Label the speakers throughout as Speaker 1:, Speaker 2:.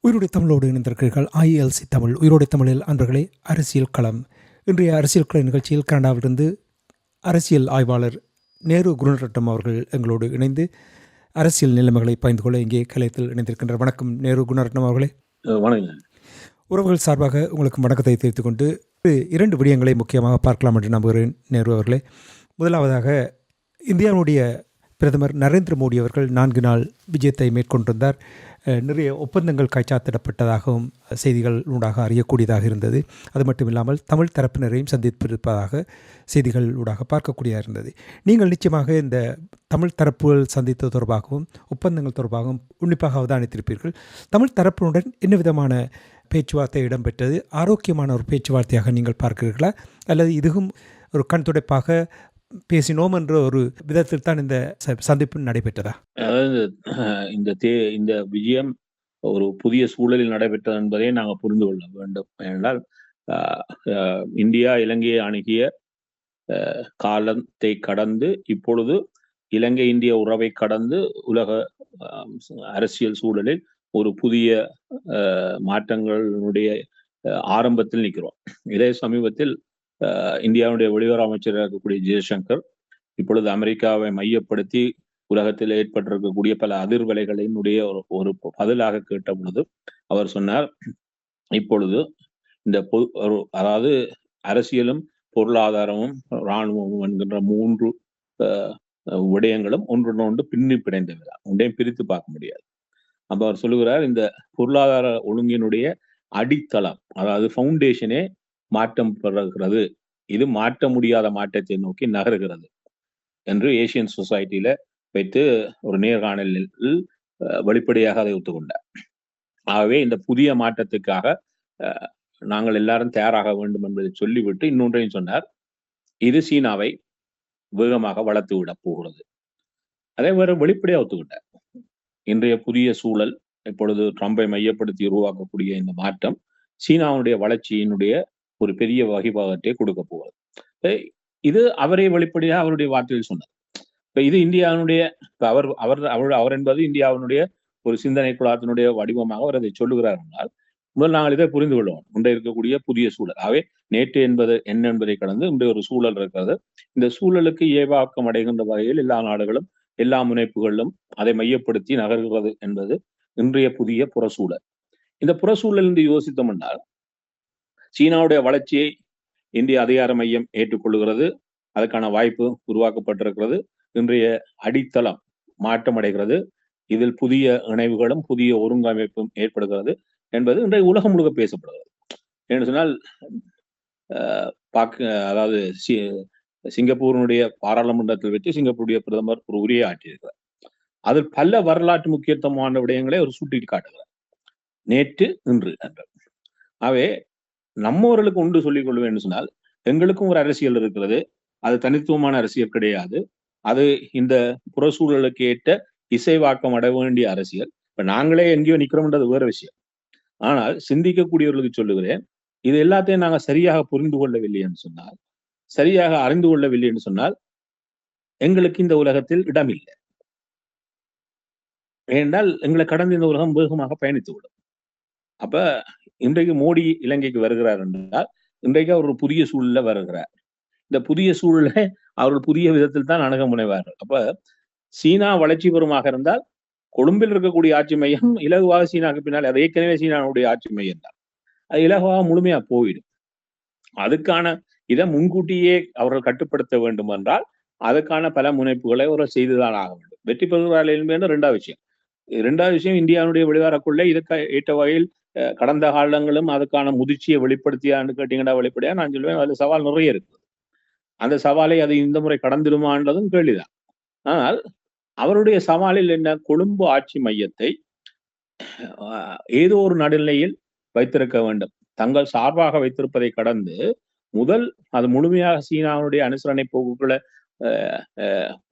Speaker 1: உயிரோடை தமிழோடு இணைந்திருக்கிறீர்கள். IELC தமிழ் உயிரோடை தமிழில் அன்பர்களே, அரசியல் களம். இன்றைய அரசியல் கள நிகழ்ச்சியில் கனடாவிலிருந்து அரசியல் ஆய்வாளர் நேரு குணரட்னம் அவர்கள் எங்களோடு இணைந்து அரசியல் நிலைமைகளை பகிர்ந்து கொள்ள இங்கே கலையத்தில் இணைந்திருக்கின்றார். வணக்கம் நேரு குணரட்னம் அவர்களே.
Speaker 2: வணக்கம்.
Speaker 1: உறவுகள் சார்பாக உங்களுக்கு வணக்கத்தை தெரிவித்துக் கொண்டு 2 விடயங்களை முக்கியமாக பார்க்கலாம் என்று நம்புகிறேன் நேரு அவர்களே. முதலாவதாக, இந்தியாவுடைய பிரதமர் நரேந்திர மோடி அவர்கள் 4 நாள் விஜயத்தை மேற்கொண்டிருந்தார். நிறைய ஒப்பந்தங்கள் கைச்சாத்திடப்பட்டதாகவும் செய்திகள் ஊடாக அறியக்கூடியதாக இருந்தது. அது மட்டும் இல்லாமல் தமிழ் தரப்பினரையும் சந்தித்திருப்பதாக செய்திகள் ஊடாக பார்க்கக்கூடியதாக இருந்தது. நீங்கள் நிச்சயமாக இந்த தமிழ் தரப்புகள் சந்தித்தது தொடர்பாகவும் ஒப்பந்தங்கள் தொடர்பாகவும் உன்னிப்பாக அவதானித்திருப்பீர்கள். தமிழ் தரப்பினுடன் என்ன விதமான பேச்சுவார்த்தை இடம்பெற்றது? ஆரோக்கியமான ஒரு பேச்சுவார்த்தையாக நீங்கள் பார்க்கிறீர்களா, அல்லது இதுவும் ஒரு கண் துடைப்பாக பேசினோம் என்ற ஒரு விதத்தில் தான் இந்த சந்திப்பு நடைபெற்றதா?
Speaker 2: அதாவது இந்த விஜயம் ஒரு புதிய சூழலில் நடைபெற்றது என்பதை நாங்கள் புரிந்து கொள்ள வேண்டும். ஏனென்றால் இந்தியா இலங்கையை அணுகிய காலத்தை கடந்து இப்பொழுது இலங்கை இந்திய உறவை கடந்து உலக அரசியல் சூழலில் ஒரு புதிய மாற்றங்களுடைய ஆரம்பத்தில் நிற்கிறோம். இதே சமீபத்தில் இந்தியாவுடைய வெளியுறவு அமைச்சராக இருக்கக்கூடிய ஜெய்சங்கர் இப்பொழுது அமெரிக்காவை மையப்படுத்தி உலகத்தில் ஏற்பட்டிருக்கக்கூடிய பல அதிர்வலைகளினுடைய ஒரு பதிலாக கேட்ட பொழுது அவர் சொன்னார், இப்பொழுது இந்த அதாவது அரசியலும் பொருளாதாரமும் இராணுவமும் என்கின்ற 3 விடயங்களும் ஒன்றொன்று பின்னி பிணைந்தவை, ஒன்றையும் பிரித்து பார்க்க முடியாது. அப்ப அவர் சொல்லுகிறார், இந்த பொருளாதார ஒழுங்கினுடைய அடித்தளம், அதாவது ஃபவுண்டேஷனே மாற்றம் பெறுகிறது, இது மாற்ற முடியாத மாற்றத்தை நோக்கி நகர்கிறது என்று ஏசியன் சொசைட்டியில வைத்து ஒரு நேர்காணலில் வெளிப்படையாக அதை ஒத்துக்கொண்டார். ஆகவே இந்த புதிய மாற்றத்துக்காக நாங்கள் எல்லாரும் தயாராக வேண்டும் என்பதை சொல்லிவிட்டு இன்னொன்றையும் சொன்னார், இது சீனாவை வேகமாக வளர்த்து விட போகிறது. அதே வேற வெளிப்படையாக ஒத்துக்கொண்டார். இன்றைய புதிய சூழல், இப்பொழுது ட்ரம்பை மையப்படுத்தி உருவாக்கக்கூடிய இந்த மாற்றம் சீனாவுடைய வளர்ச்சியினுடைய ஒரு பெரிய வகைபாகத்தை கொடுக்க போகிறது. இது அவரே வெளிப்படையாக அவருடைய வார்த்தையில் சொன்னார். இப்ப இது இந்தியாவுடைய அவர் என்பது இந்தியாவினுடைய ஒரு சிந்தனை குழாத்தினுடைய வடிவமாக அவர் அதை சொல்லுகிறார் என்றால், முதல் நாங்கள் இதை புரிந்து கொள்வோம். இன்றைய இருக்கக்கூடிய புதிய சூழல், ஆகவே நேற்று என்பது என்ன என்பதை கடந்து இன்றைய ஒரு சூழல் இருக்கிறது. இந்த சூழலுக்கு ஏவாக்கம் அடைகின்ற வகையில் எல்லா நாடுகளும் எல்லா முனைப்புகளிலும் அதை மையப்படுத்தி நகர்கிறது என்பது இன்றைய புதிய புறசூழல். இந்த புறசூழல் என்று யோசித்தோம் என்றால், சீனாவுடைய வளர்ச்சியை இந்திய அதிகார மையம் ஏற்றுக்கொள்கிறது, அதற்கான வாய்ப்பு உருவாக்கப்பட்டிருக்கிறது. இன்றைய அடித்தளம் மாற்றமடைகிறது, இதில் புதிய இணைவுகளும் புதிய ஒருங்கமைப்பும் ஏற்படுகிறது என்பது இன்றைய உலகம் முழுக்க பேசப்படுகிறது. என்று சொன்னால், அதாவது சிங்கப்பூரினுடைய பாராளுமன்றத்தில் வச்சு சிங்கப்பூருடைய பிரதமர் ஒரு உரையை ஆற்றியிருக்கிறார். அதில் பல வரலாற்று முக்கியத்துவமான விடயங்களை அவர் சுட்டி காட்டுகிறார், நேற்று இன்று என்று. ஆகவே நம்மவர்களுக்கு ஒன்று சொல்லிக் கொள்வேன் என்று சொன்னால், எங்களுக்கும் ஒரு அரசியல் இருக்கிறது, அது தனித்துவமான அரசியல் கிடையாது, அது இந்த புறசூழலுக்கு ஏற்ற இசைவாக்கம் அடைய வேண்டிய அரசியல். இப்ப நாங்களே எங்கேயோ நிக்கிறோம்ன்றது வேற விஷயம். ஆனால் சிந்திக்கக்கூடியவர்களுக்கு சொல்லுகிறேன், இது எல்லாத்தையும் நாங்கள் சரியாக புரிந்து கொள்ளவில்லை என்று சொன்னால், சரியாக அறிந்து கொள்ளவில்லை என்று சொன்னால், எங்களுக்கு இந்த உலகத்தில் இடமில்லை. ஏனென்றால் எங்களை கடந்து இந்த உலகம் வேகமாக பயணித்து விடும். அப்ப இன்றைக்கு மோடி இலங்கைக்கு வருகிறார் என்றால், இன்றைக்கு அவர் ஒரு புதிய சூழல்ல வருகிறார். இந்த புதிய சூழலை அவர்கள் புதிய விதத்தில் தான் அணுக முனைவார்கள். அப்ப சீனா வளர்ச்சி பெறுமாக இருந்தால், கொழும்பில் இருக்கக்கூடிய ஆட்சி மையம் இலகுவாக சீனாவுக்கு பின்னால், அது ஏற்கனவே சீனாவுடைய ஆட்சி மையம் தான், அது இலகுவாக முழுமையா போயிடும். அதுக்கான இதை முன்கூட்டியே அவர்கள் கட்டுப்படுத்த வேண்டும் என்றால், அதுக்கான பல முனைப்புகளை அவர்கள் செய்துதான் ஆக வேண்டும். வெற்றி பெறுகிறார்கள் என்பது 2வது விஷயம். 2வது விஷயம், இந்தியாவுடைய வெளிவாரக்குள்ளே இதுக்கு ஏற்ற வகையில் கடந்த காலங்களும் அதுக்கான முதிர்ச்சியை வெளிப்படுத்தியான்னு கேட்டீங்கன்னா வெளிப்படையா நான் சொல்லுவேன், அதுல சவால் நிறைய இருக்கு. அந்த சவாலை அது இந்த முறை கடந்திடுமான்றதும் கேள்விதான். ஆனால் அவருடைய சவாலில் என்ன, கொழும்பு ஆட்சி மையத்தை ஏதோ ஒரு நடுநிலையில் வைத்திருக்க வேண்டும். தங்கள் சார்பாக வைத்திருப்பதை கடந்து முதல் அது முழுமையாக சீனாவுடைய அனுசரணை போக்குகளை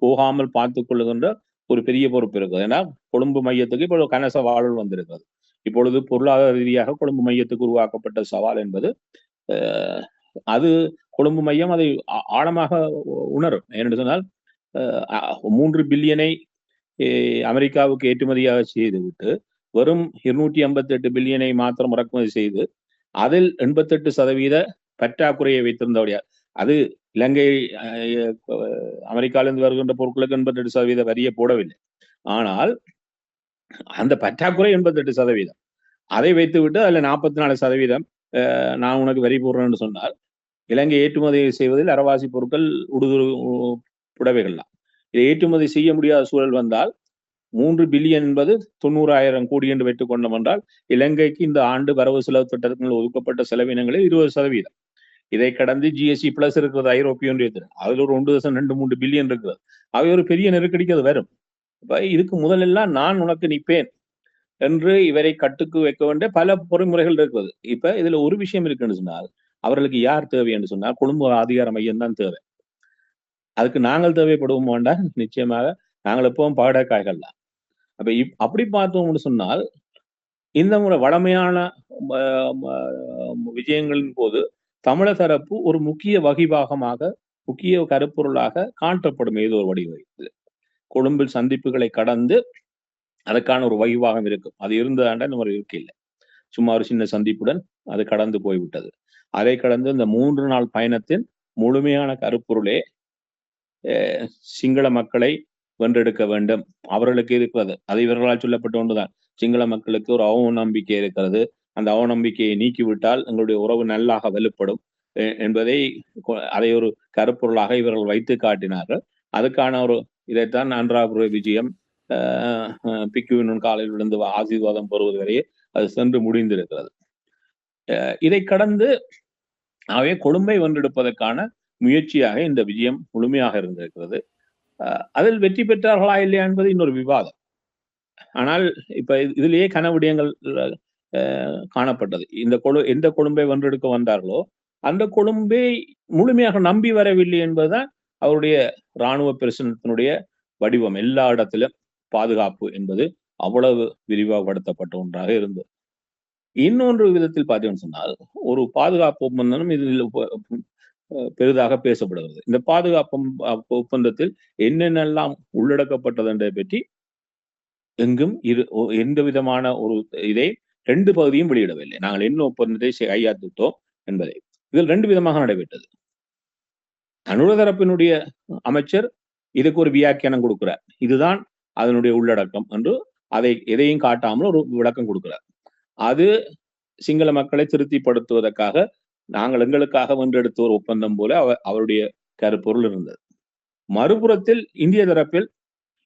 Speaker 2: போகாமல் பார்த்துக் கொள்ளுகின்ற ஒரு பெரிய பொறுப்பு இருக்குது. ஏன்னா கொழும்பு மையத்துக்கு இப்பொழுது கன சவால்கள் வந்திருக்கிறது. இப்பொழுது பொருளாதார ரீதியாக கொழும்பு மையத்துக்கு உருவாக்கப்பட்ட சவால் என்பது அது கொழும்பு மையம் அதை ஆழமாக உணரும். ஏனென்று சொன்னால் 3 பில்லியனை அமெரிக்காவுக்கு ஏற்றுமதியாக செய்துவிட்டு வெறும் 258 பில்லியனை மாத்திரம் இறக்குமதி செய்து அதில் 88% பற்றாக்குறையை வைத்திருந்தபடியா அது இலங்கை அமெரிக்காவிலிருந்து வருகின்ற பொருட்களுக்கு 88% வரியை போடவில்லை. ஆனால் அந்த பற்றாக்குறை 88%. அதை வைத்துவிட்டு அதுல 44% நான் உனக்கு வரி போடுறேன்னு சொன்னால் இலங்கை ஏற்றுமதி செய்வதில் அறவாசி பொருட்கள் புடவைகள் தான். இதை ஏற்றுமதி செய்ய முடியாத சூழல் வந்தால் 3 பில்லியன் என்பது 90,000 கோடி என்று வைத்துக் கொண்டோம் என்றால் இலங்கைக்கு இந்த ஆண்டு வரவு செலவு திட்டத்தில் ஒதுக்கப்பட்ட செலவினங்களில் 20%. இதை கடந்து ஜிஎஸ்டி பிளஸ் இருக்கிறது ஐரோப்பிய ஒன்றியத்தில், அதுல ஒரு 1.23 பில்லியன் இருக்கிறது. அவை ஒரு பெரிய நெருக்கடிக்கு அது வரும். இப்ப இதுக்கு முதலெல்லாம் நான் உனக்கு நிற்பேன் என்று இவரை கட்டுக்கு வைக்க வேண்டிய பல பொறிமுறைகள் இருக்கிறது. இப்ப இதுல ஒரு விஷயம் இருக்குன்னு சொன்னால் அவர்களுக்கு யார் தேவை என்று சொன்னால் கொழும்பு அதிகார மையம் தான் தேவை. அதுக்கு நாங்கள் தேவைப்படுவோம் வேண்டாம், நிச்சயமாக நாங்கள் எப்பவும் பாடக்காய்கள் தான். அப்ப அப்படி பார்த்தோம்னு சொன்னால் இந்த முறை வளமையான விஜயங்களின் போது தமிழ தரப்பு ஒரு முக்கிய வகிபாகமாக முக்கிய கருப்பொருளாக காட்டப்படும் ஏதோ ஒரு வடிவத்தில் கொழும்பில் சந்திப்புகளை கடந்து அதற்கான ஒரு வகிபாகம் இருக்கும். அது இருந்ததாண்டா இந்த மாதிரி இருக்க இல்லை. சும்மா ஒரு சின்ன சந்திப்புடன் அது கடந்து போய்விட்டது. அதை கடந்து இந்த 3 நாள் பயணத்தின் முழுமையான கருப்பொருளே சிங்கள மக்களை வென்றெடுக்க வேண்டும். அவர்களுக்கு இருக்கிறது அது இவர்களால் சொல்லப்பட்ட ஒன்றுதான். சிங்கள மக்களுக்கு ஒரு அவநம்பிக்கை இருக்கிறது. அந்த அவநம்பிக்கையை நீக்கிவிட்டால் எங்களுடைய உறவு நல்லாக வலுப்படும் என்பதை அதை ஒரு கருப்பொருளாக இவர்கள் வைத்து காட்டினார்கள். அதுக்கான ஒரு இதைத்தான் அன்றாபுர விஜயம் பிக்குவின் காலையில் விழுந்து ஆசீர்வாதம் பெறுவது வரையே அது சென்று முடிந்திருக்கிறது. இதை கடந்து அவை கொழும்பை வென்றெடுப்பதற்கான முயற்சியாக இந்த விஜயம் முழுமையாக இருந்திருக்கிறது. அதில் வெற்றி பெற்றார்களா இல்லையா என்பது இன்னொரு விவாதம். ஆனால் இப்ப இதிலேயே கனவிடயங்கள் காணப்பட்டது. எந்த கொழும்பை வென்றெடுக்க வந்தார்களோ அந்த கொழும்பை முழுமையாக நம்பி வரவில்லை என்பதுதான் அவருடைய இராணுவ பிரசனத்தினுடைய வடிவம். எல்லா இடத்திலும் பாதுகாப்பு என்பது அவ்வளவு விரிவாகப்படுத்தப்பட்ட ஒன்றாக இருந்தது. இன்னொன்று விதத்தில் பார்த்தீங்கன்னு சொன்னால் ஒரு பாதுகாப்பு ஒப்பந்தம் இதில் பெரிதாக பேசப்படுகிறது. இந்த பாதுகாப்பு ஒப்பந்தத்தில் என்னென்னலாம் உள்ளடக்கப்பட்டது என்பதை பற்றி எங்கும் எந்த விதமான ஒரு இதை 2 பகுதியும் வெளியிடவில்லை. நாங்கள் என்ன ஒப்பந்தத்தை கையாத்துட்டோம் என்பதை இதில் 2 விதமாக நடைபெற்றது. அனுர தரப்பினுடைய அமைச்சர் இதுக்கு ஒரு வியாக்கியானம் கொடுக்கிறார். இதுதான் அதனுடைய உள்ளடக்கம் என்று அதை எதையும் காட்டாமல் ஒரு விளக்கம் கொடுக்கிறார். அது சிங்கள மக்களை திருப்திப்படுத்துவதற்காக நாங்கள் எங்களுக்காக வென்றெடுத்த ஒரு ஒப்பந்தம் போல அவருடைய கருப்பொருள் இருந்தது. மறுபுறத்தில் இந்திய தரப்பில்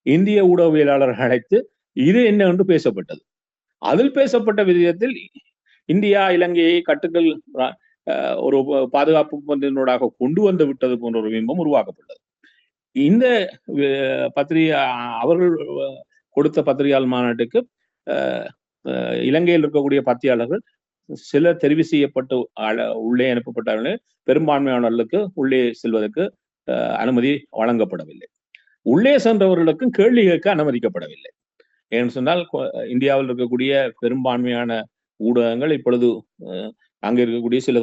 Speaker 2: இந்திய ஊடகவியலாளர்கள் அழைத்து இது என்ன என்று பேசப்பட்டது. அதில் பேசப்பட்ட விதத்தில் இந்தியா இலங்கையை கட்டுக்கள் ஒரு பாதுகாப்பு ஒப்பந்தத்தினூடாக கொண்டு வந்து விட்டது போன்ற ஒரு பிம்பம் உருவாக்கப்பட்டது. இந்த பத்திரிகை அவர்கள் கொடுத்த பத்திரிகையாளர் மாநாட்டுக்கு இலங்கையில் இருக்கக்கூடிய பத்திரிகையாளர்கள் சிலர் தெரிவு செய்யப்பட்டு உள்ளே அனுப்பப்பட்டவர்கள் பெரும்பான்மையானவர்களுக்கு உள்ளே செல்வதற்கு அனுமதி வழங்கப்படவில்லை. உள்ளே சென்றவர்களுக்கும் கேள்வி கேட்க அனுமதிக்கப்படவில்லை. ஏன்னு சொன்னால் இந்தியாவில் இருக்கக்கூடிய பெரும்பான்மையான ஊடகங்கள் இப்பொழுது அங்க இருக்கக்கூடிய சில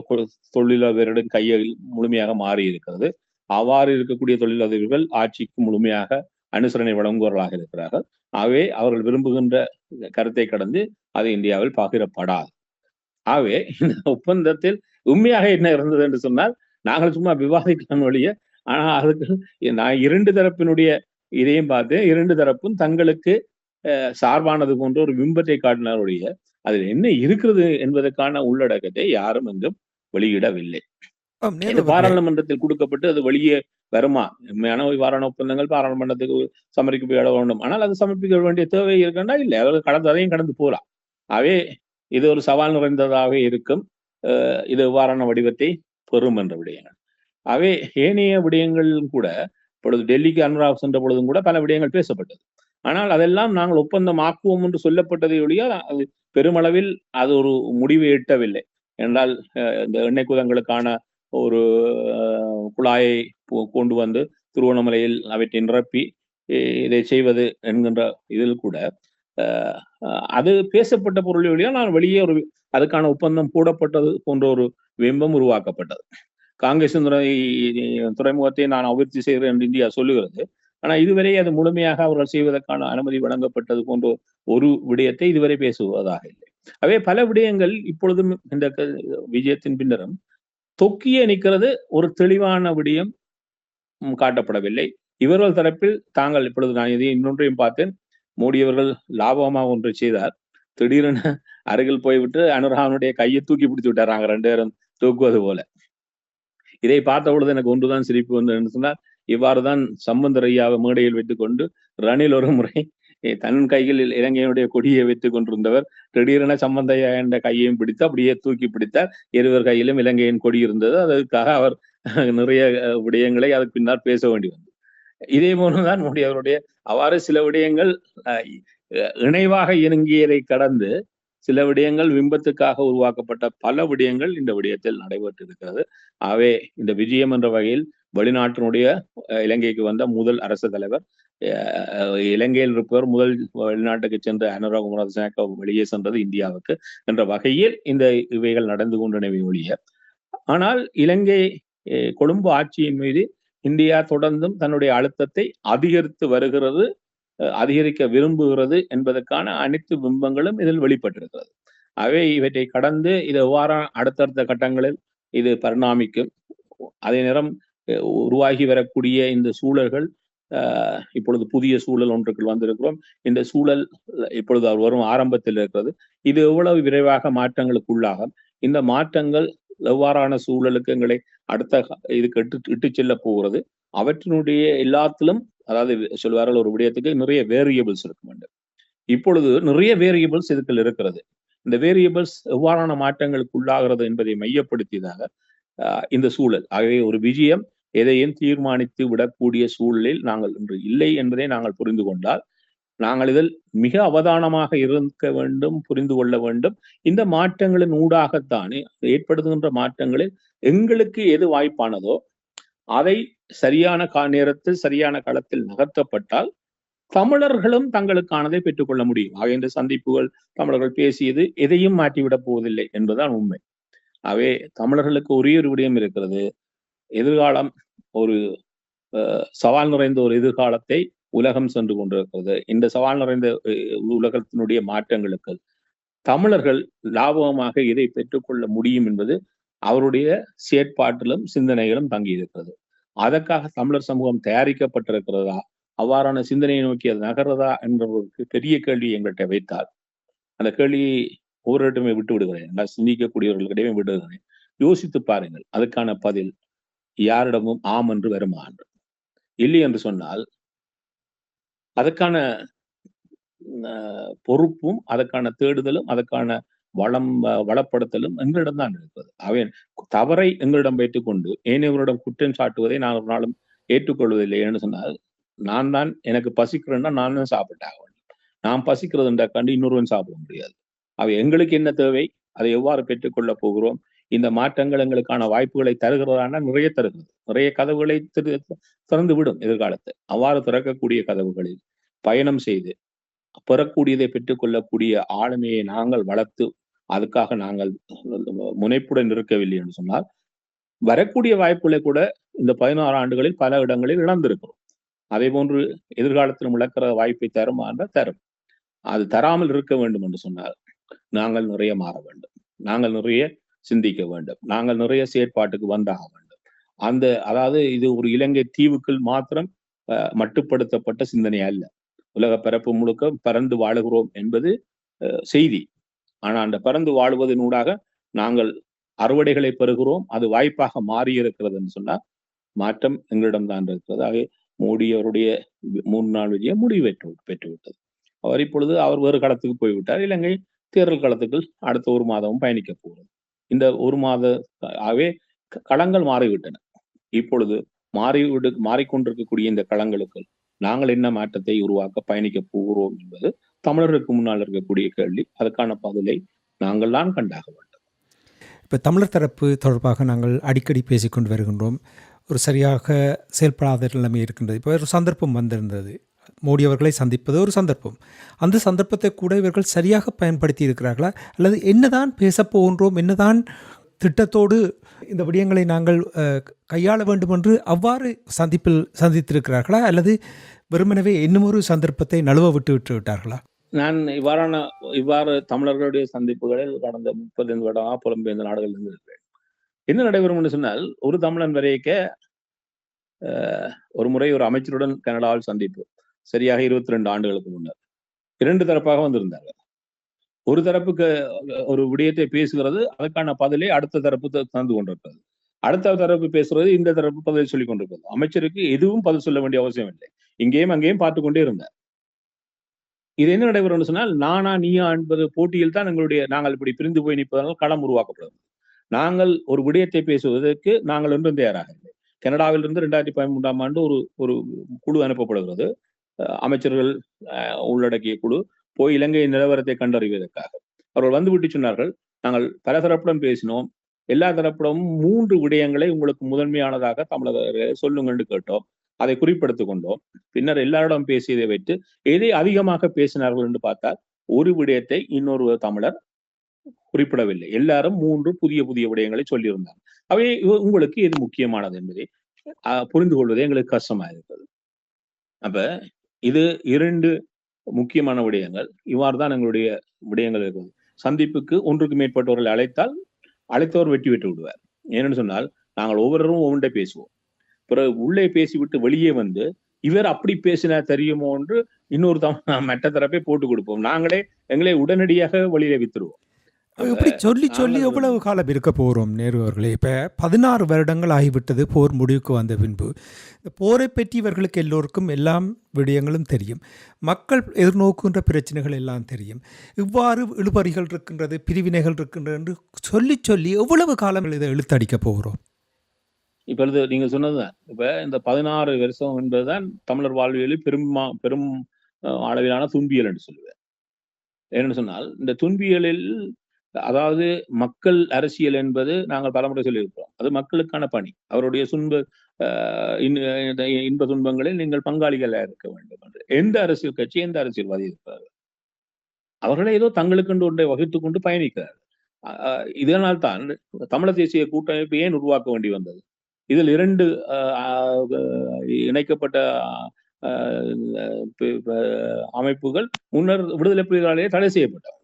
Speaker 2: தொழிலதிபர்களின் கையில் முழுமையாக மாறி இருக்கிறது. அவ்வாறு இருக்கக்கூடிய தொழிலதிபர்கள் ஆட்சிக்கு முழுமையாக அனுசரணை வழங்குவவர்களாக இருக்கிறார்கள். ஆகவே அவர்கள் விரும்புகின்ற கருத்தை கடந்து அது இந்தியாவில் பகிரப்படாது. ஆகவே இந்த ஒப்பந்தத்தில் உண்மையாக என்ன இருந்தது என்று சொன்னால் நாங்கள் சும்மா விவாதிக்கலாம் வழிய, ஆனா அதுக்கு நான் 2 தரப்பினுடைய இதையும் பார்த்து 2 தரப்பும் தங்களுக்கு சார்பானது போன்ற ஒரு பிம்பத்தை காட்டினாருடைய அதில் என்ன இருக்கிறது என்பதற்கான உள்ளடக்கத்தை யாரும் எங்கும் வெளியிடவில்லை. பாராளுமன்றத்தில் கொடுக்கப்பட்டு அது வெளியே வருமா? உண்மையான வாராண ஒப்பந்தங்கள் பாராளுமன்றத்துக்கு சமர்ப்பிக்கப்பட வேண்டும். ஆனால் அது சமர்ப்பிக்க வேண்டிய தேவை இருக்குன்னா இல்லை, அவர்கள் அதையும் கடந்து போகலாம். ஆகவே இது ஒரு சவால் நிறைந்ததாக இருக்கும். இது எவ்வாறான வடிவத்தை பெறும் என்ற விடயங்கள். ஆகவே ஏனைய விடயங்களும் கூட இப்பொழுது டெல்லிக்கு அனுராக் சென்ற பொழுதும் கூட பல விடயங்கள் பேசப்பட்டது. ஆனால் அதெல்லாம் நாங்கள் ஒப்பந்தமாக்குவோம் என்று சொல்லப்பட்டதை ஒழிய அது பெருமளவில் அது ஒரு முடிவு எட்டவில்லை. என்றால் இந்த எண்ணெய் குதங்களுக்கான ஒரு குழாயை கொண்டு வந்து திருவண்ணாமலையில் அவற்றை நிரப்பி இதை செய்வது என்கின்ற இதில் கூட அது பேசப்பட்ட பொருளை ஒழிய நான் வெளியே ஒரு அதுக்கான ஒப்பந்தம் போடப்பட்டது போன்ற ஒரு பிம்பம் உருவாக்கப்பட்டது. காங்கிரஸ் துறைமுகத்தை நான் அபிவிருத்தி செய்கிறேன் என்று இந்தியா சொல்லுகிறது. ஆனா இதுவரை அது முழுமையாக அவர்கள் செய்வதற்கான அனுமதி வழங்கப்பட்டது போன்ற ஒரு விடயத்தை இதுவரை பேசுவதாக இல்லை. அவை பல விடயங்கள் இப்பொழுதும் இந்த விஜயத்தின் பின்னரும் தொக்கியே நிற்கிறது. ஒரு தெளிவான விடயம் காட்டப்படவில்லை. இவர்கள் தரப்பில் தாங்கள் இப்பொழுது நான் இதை இன்னொன்றையும் பார்த்தேன். மோடி அவர்கள் லாபமாக ஒன்று செய்தார். திடீரென அருகில் போய்விட்டு அனுராகனுடைய கையை தூக்கி பிடித்து விட்டாராங்க, 2 பேரும் தூக்குவது போல. இதை பார்த்த பொழுது எனக்கு ஒன்றுதான் சிரிப்பு வந்து சொன்னார். இவ்வாறுதான் சம்பந்தர் ஐயாவை மேடையில் வைத்துக் கொண்டு ரணில் ஒரு முறை தன் கையில் இலங்கையினுடைய கொடியை வைத்துக் கொண்டிருந்தவர் திடீரென சம்பந்தையா என்ற கையையும் பிடித்து அப்படியே தூக்கி பிடித்தார். இருவர் கையிலும் இலங்கையின் கொடி இருந்தது. அதற்காக அவர் நிறைய விடயங்களை அதுக்கு பின்னால் பேச வேண்டி வந்தது. இதே போலதான் மோடி அவருடைய அவ்வாறு சில விடயங்கள் இணைவாக இயங்கியதை கடந்து சில விடயங்கள் விம்பத்துக்காக உருவாக்கப்பட்ட பல விடயங்கள் இந்த விடயத்தில் நடைபெற்று இருக்கிறது. ஆகவே இந்த விஜயம் என்ற வகையில் வெளிநாட்டினுடைய இலங்கைக்கு வந்த முதல் அரசு தலைவர், இலங்கையில் இருப்பவர் முதல் வெளிநாட்டுக்கு சென்ற அனுராக் குமாரதிசாநாயக்க வெளியே சென்றது இந்தியாவுக்கு என்ற வகையில் இந்த இவைகள் நடந்து கொண்டனவே ஒழிய, ஆனால் இலங்கை கொழும்பு ஆட்சியின் மீது இந்தியா தொடர்ந்தும் தன்னுடைய அழுத்தத்தை அதிகரித்து வருகிறது, அதிகரிக்க விரும்புகிறது என்பதற்கான அனைத்து பிம்பங்களும் இதில் வெளிப்பட்டிருக்கிறது. ஆகவே இவற்றை கடந்து இது எவ்வாறு அடுத்தடுத்த கட்டங்களில் இது பரிணாமிக்கும், அதே நேரம் உருவாகி வரக்கூடிய இந்த சூழல்கள் இப்பொழுது புதிய சூழல் ஒன்றுக்குள் வந்திருக்கிறோம். இந்த சூழல் இப்பொழுது அவர் வரும் ஆரம்பத்தில் இருக்கிறது. இது எவ்வளவு விரைவாக மாற்றங்களுக்கு உள்ளாகும், இந்த மாற்றங்கள் எவ்வாறான சூழலுக்கு எங்களை அடுத்த இதுக்கு இட்டு செல்ல போகிறது, அவற்றினுடைய எல்லாத்திலும் அதாவது சொல்வார்கள் ஒரு விடயத்துக்கு நிறைய வேரியபிள்ஸ் இருக்க வேண்டும். இப்பொழுது நிறைய வேரியபிள்ஸ் இதுக்குள் இருக்கிறது. இந்த வேரியபிள்ஸ் எவ்வாறான மாற்றங்களுக்கு உள்ளாகிறது என்பதை மையப்படுத்தியதாக இந்த சூழல். ஆகவே ஒரு விஜயம் எதையும் தீர்மானித்து விடக்கூடிய சூழலில் நாங்கள் இன்று இல்லை என்பதை நாங்கள் புரிந்து கொண்டால், நாங்கள் இதில் மிக அவதானமாக இருக்க வேண்டும், புரிந்து கொள்ள வேண்டும். இந்த மாற்றங்களின் ஊடாகத்தானே ஏற்படுகின்ற மாற்றங்களில் எங்களுக்கு எது வாய்ப்பானதோ அதை சரியான நேரத்தில் சரியான களத்தில் நகர்த்தப்பட்டால் தமிழர்களும் தங்களுக்கானதை பெற்றுக்கொள்ள முடியும். ஆக இந்த சந்திப்புகள், தமிழர்கள் பேசியது எதையும் மாற்றிவிடப் போவதில்லை என்பதுதான் உண்மை. ஆகவே தமிழர்களுக்கு ஒரே ஒரு விடயம் இருக்கிறது. எதிர்காலம் ஒரு சவால் நிறைந்த ஒரு எதிர்காலத்தை உலகம் சென்று கொண்டிருக்கிறது. இந்த சவால் நிறைந்த உலகத்தினுடைய மாற்றங்களுக்கு தமிழர்கள் லாபகமாக எதை பெற்றுக்கொள்ள முடியும் என்பது அவருடைய செயற்பாட்டிலும் சிந்தனைகளும் தங்கி இருக்கிறது. அதற்காக தமிழர் சமூகம் தயாரிக்கப்பட்டிருக்கிறதா, அவ்வாறான சிந்தனையை நோக்கி அது நகர்றதா என்ற ஒரு பெரிய கேள்வி எங்கள்கிட்ட வைத்தால், அந்த கேள்வியை ஒவ்வொருவருமே விட்டு விடுகிறேன், நான் சிந்திக்கக்கூடியவர்களிடையே விடுகிறேன். யோசித்து பாருங்கள், அதுக்கான பதில் யாரிடமும் ஆம் என்று வருமா என்று. இல்லை என்று சொன்னால் அதற்கான பொறுப்பும் அதற்கான தேடுதலும் அதற்கான வளப்படுத்தலும் எங்களிடம் தான் இருக்கிறது. அவன் தவறை எங்களிடம் வைத்துக் கொண்டு ஏனையவரிடம் குற்றம் சாட்டுவதை நான் ஒரு நாளும் ஏற்றுக்கொள்வதில்லை என்று சொன்னால், நான் தான் எனக்கு பசிக்கிறேன்னா நான் தான் சாப்பிட்டாக வேண்டும். நான் பசிக்கிறதுன்றா கண்டு இன்னொருவன் சாப்பிட முடியாது. அவை எங்களுக்கு என்ன தேவை, அதை எவ்வாறு பெற்றுக்கொள்ள போகிறோம், இந்த மாற்றங்கள் எங்களுக்கான வாய்ப்புகளை தருகிறதானா நிறைய தருகிறது. நிறைய கதவுகளை திறந்து விடும் எதிர்காலத்தை. அவ்வாறு திறக்கக்கூடிய கதவுகளில் பயணம் செய்து பெறக்கூடியதை பெற்றுக்கொள்ளக்கூடிய ஆளுமையை நாங்கள் வளர்த்து அதுக்காக நாங்கள் முனைப்புடன் இருக்கவில்லை என்று சொன்னால், வரக்கூடிய வாய்ப்புகளை கூட இந்த 16 ஆண்டுகளில் பல இடங்களில் இழந்திருக்கிறோம். அதே போன்று எதிர்காலத்திலும் இழக்கிற வாய்ப்பை தருமா என்றால் தரும். அது தராமல் இருக்க வேண்டும் என்று சொன்னால் நாங்கள் நிறைய மாற வேண்டும், நாங்கள் நிறைய சிந்திக்க வேண்டும், நாங்கள் நிறைய செயற்பாட்டுக்கு வந்தாக வேண்டும். அதாவது இது ஒரு இலங்கை தீவுக்குள் மாத்திரம் மட்டுப்படுத்தப்பட்ட சிந்தனை அல்ல. உலக பரப்பு முழுக்க பறந்து வாழுகிறோம் என்பது செய்தி. ஆனா அந்த பறந்து வாழ்வதனூடாக நாங்கள் அறுவடைகளை பெறுகிறோம், அது வாய்ப்பாக மாறி இருக்கிறது என்று சொன்னால் மாற்றம் எங்களிடம் தான் இருக்கிறது. ஆக மோடி அவருடைய 3 நாள் விஜயம் முடிவு பெற்றுவிட்டது. அவர் இப்பொழுது அவர் வேறு களத்துக்கு போய்விட்டார். இலங்கை தேர்தல் களத்துக்கு அடுத்த 1 மாதமும் பயணிக்க போகிறது. இந்த 1 மாத ஆகவே களங்கள் மாறிவிட்டன. இப்பொழுது மாறிக்கொண்டிருக்கக்கூடிய இந்த களங்களுக்கு நாங்கள் என்ன மாற்றத்தை உருவாக்க பயணிக்க போகிறோம் என்பது தமிழருக்கு முன்னால் இருக்கக்கூடிய கேள்வி. அதற்கான பதிலை நாங்கள் தான் கண்டாக வேண்டும்.
Speaker 1: இப்போ தமிழர் தரப்பு தொடர்பாக நாங்கள் அடிக்கடி பேசிக்கொண்டு வருகின்றோம். ஒரு சரியாக செயல்படாத நிலைமை இருக்கின்றது. இப்போ ஒரு சந்தர்ப்பம் வந்திருந்தது. மோடி அவர்களை சந்திப்பது ஒரு சந்தர்ப்பம். அந்த சந்தர்ப்பத்தை கூட இவர்கள் சரியாக பயன்படுத்தி இருக்கிறார்களா? அல்லது என்னதான் பேசப் போகின்றோம், என்னதான் திட்டத்தோடு இந்த விடயங்களை நாங்கள் கையாள வேண்டும் என்று அவ்வாறு சந்தித்திருக்கிறார்களா? அல்லது வெறுமனவே இன்னுமொரு சந்தர்ப்பத்தை நழுவ விட்டு விட்டார்களா?
Speaker 2: நான் இவ்வாறு தமிழர்களுடைய சந்திப்புகளில் கடந்த 35 வருடமாக புலம்பெயர்ந்த நாடுகளில் இருந்து இருக்கிறேன். என்ன நடைபெறும் என்று சொன்னால், ஒரு தமிழன் வரைக்க ஒரு முறை ஒரு அமைச்சருடன் கனடாவில் சந்திப்பு, சரியாக 22 ஆண்டுகளுக்கு முன்னர் 2 தரப்பாக வந்திருந்தார்கள். ஒரு தரப்புக்கு ஒரு விடயத்தை பேசுகிறது, அதற்கான பதிலை அடுத்த தரப்பு தந்து கொண்டிருக்கிறது. அடுத்த தரப்பு பேசுறது, இந்த தரப்பு பதில் சொல்லிக் கொண்டிருக்கிறது. அமைச்சருக்கு எதுவும் பதில் சொல்ல வேண்டிய அவசியம் இல்லை. இங்கேயும் அங்கேயும் பார்த்து கொண்டே இருந்தார். இது என்ன நடைபெறும் சொன்னால், நானா நீயா என்பது போட்டியில் தான் நாங்கள் இப்படி பிரிந்து போய் நிற்பதனால் களம் உருவாக்கப்படுகிறது. நாங்கள் ஒரு விடயத்தை பேசுவதற்கு நாங்கள் ஒன்றும் தயாராக இல்லை. கனடாவிலிருந்து 2013ஆம் ஆண்டு ஒரு குழு அனுப்பப்படுகிறது. அமைச்சர்கள் உள்ளடக்கிய குழு போய் இலங்கை நிலவரத்தை கண்டறிவதற்காக. அவர்கள் வந்துவிட்டு சொன்னார்கள், நாங்கள் பல தரப்புடன் பேசினோம். எல்லா தரப்புடமும் 3 விடயங்களை உங்களுக்கு முதன்மையானதாக தமிழக சொல்லுங்கள் என்று கேட்டோம். அதை குறிப்பெடுத்துக் கொண்டோம். பின்னர் எல்லாரிடம் பேசியதை வைத்து எதை அதிகமாக பேசினார்கள் என்று பார்த்தால், ஒரு விடயத்தை இன்னொரு தமிழர் குறிப்பிடவில்லை. எல்லாரும் 3 புதிய விடயங்களை சொல்லியிருந்தாங்க. அவை உங்களுக்கு எது முக்கியமானது என்பதை புரிந்து கொள்வதே எங்களுக்கு கஷ்டமா இருக்கிறது. அப்ப இது 2 முக்கியமான விடயங்கள். இவ்வாறு தான் எங்களுடைய விடயங்கள் இருக்குது. சந்திப்புக்கு ஒன்றுக்கு மேற்பட்டவர்களை அழைத்தவர் வெற்றி பெற்று விடுவார். ஏன்னு சொன்னால், நாங்கள் ஒவ்வொருவரும் ஒவ்வொன்றை பேசுவோம். பிறகு உள்ளே பேசிவிட்டு வெளியே வந்து, இவர் அப்படி பேசினா தெரியுமோ என்று இன்னொரு மற்ற தரப்பை போட்டு கொடுப்போம். நாங்களே எங்களை உடனடியாக வெளியில வித்துருவோம்.
Speaker 1: இப்படி சொல்லி எவ்வளவு காலம் இருக்க போகிறோம் நேரு அவர்களே? இப்போ 16 வருடங்கள் ஆகிவிட்டது போர் முடிவுக்கு வந்த பின்பு. இந்த போரை பற்றி இவர்களுக்கு எல்லோருக்கும் எல்லாம் விடயங்களும் தெரியும். மக்கள் எதிர்நோக்குகின்ற பிரச்சனைகள் எல்லாம் தெரியும். இவ்வாறு இழுபறிகள் இருக்கின்றது, பிரிவினைகள் இருக்கின்றது என்று சொல்லி எவ்வளவு காலம் இதை இழுத்தடிக்க போகிறோம்?
Speaker 2: இப்பொழுது நீங்க சொன்னதுதான். இப்ப இந்த 16 வருஷம் என்பதுதான் தமிழர் வாழ்வியலில் பெரும் அளவிலான துன்பியல் என்று சொல்லுவேன். ஏன்னு சொன்னால், இந்த துன்பியலில் அதாவது மக்கள் அரசியல் என்பது நாங்கள் பலமுறை சொல்லியிருக்கிறோம். அது மக்களுக்கான பணி. அவருடைய இன்ப துன்பங்களில் நீங்கள் பங்காளிகளாக இருக்க வேண்டும் என்று. எந்த அரசியல் கட்சி, எந்த அரசியல்வாதி இருக்கிறார்கள்? அவர்களே ஏதோ தங்களுக்கென்று ஒன்றை வகுத்துக் கொண்டு பயணிக்கிறார்கள். இதனால் தான் தமிழர் தேசிய கூட்டமைப்பு ஏன் உருவாக்க வேண்டி வந்தது? இதில் 2 இணைக்கப்பட்ட அமைப்புகள் முன்னர் விடுதலை புலிகளாலேயே தடை செய்யப்பட்டவர்.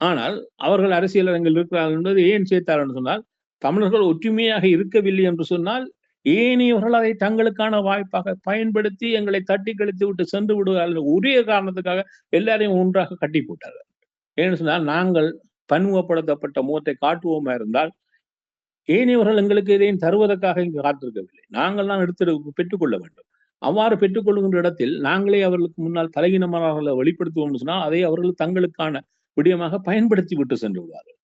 Speaker 2: ஆனால் அவர்கள் அரசியல் அரங்கில் இருக்கிறார்கள் என்பது ஏன் சேர்த்தார்கள் சொன்னால், தமிழர்கள் ஒற்றுமையாக இருக்கவில்லை என்று சொன்னால், ஏனையவர்கள் அதை தங்களுக்கான வாய்ப்பாக பயன்படுத்தி எங்களை தட்டி கழித்து விட்டு சென்று விடுவார்கள். ஒரே காரணத்துக்காக எல்லாரையும் ஒன்றாக கட்டி போட்டார்கள். ஏன்னு சொன்னால், நாங்கள் பன்முகப்படுத்தப்பட்ட முகத்தை காட்டுவோமா இருந்தால், ஏனையவர்கள் எங்களுக்கு இதையும் தருவதற்காக இங்கு காத்திருக்கவில்லை. நாங்கள் தான் எடுத்து பெற்றுக்கொள்ள வேண்டும். அவ்வாறு பெற்றுக்கொள்கின்ற இடத்தில் நாங்களே அவர்களுக்கு முன்னால் தலையினமானவர்களை வெளிப்படுத்துவோம் சொன்னால், அதை அவர்கள் தங்களுக்கான விடயமாக பயன்படுத்தி விட்டு சென்று விடுவார்கள்.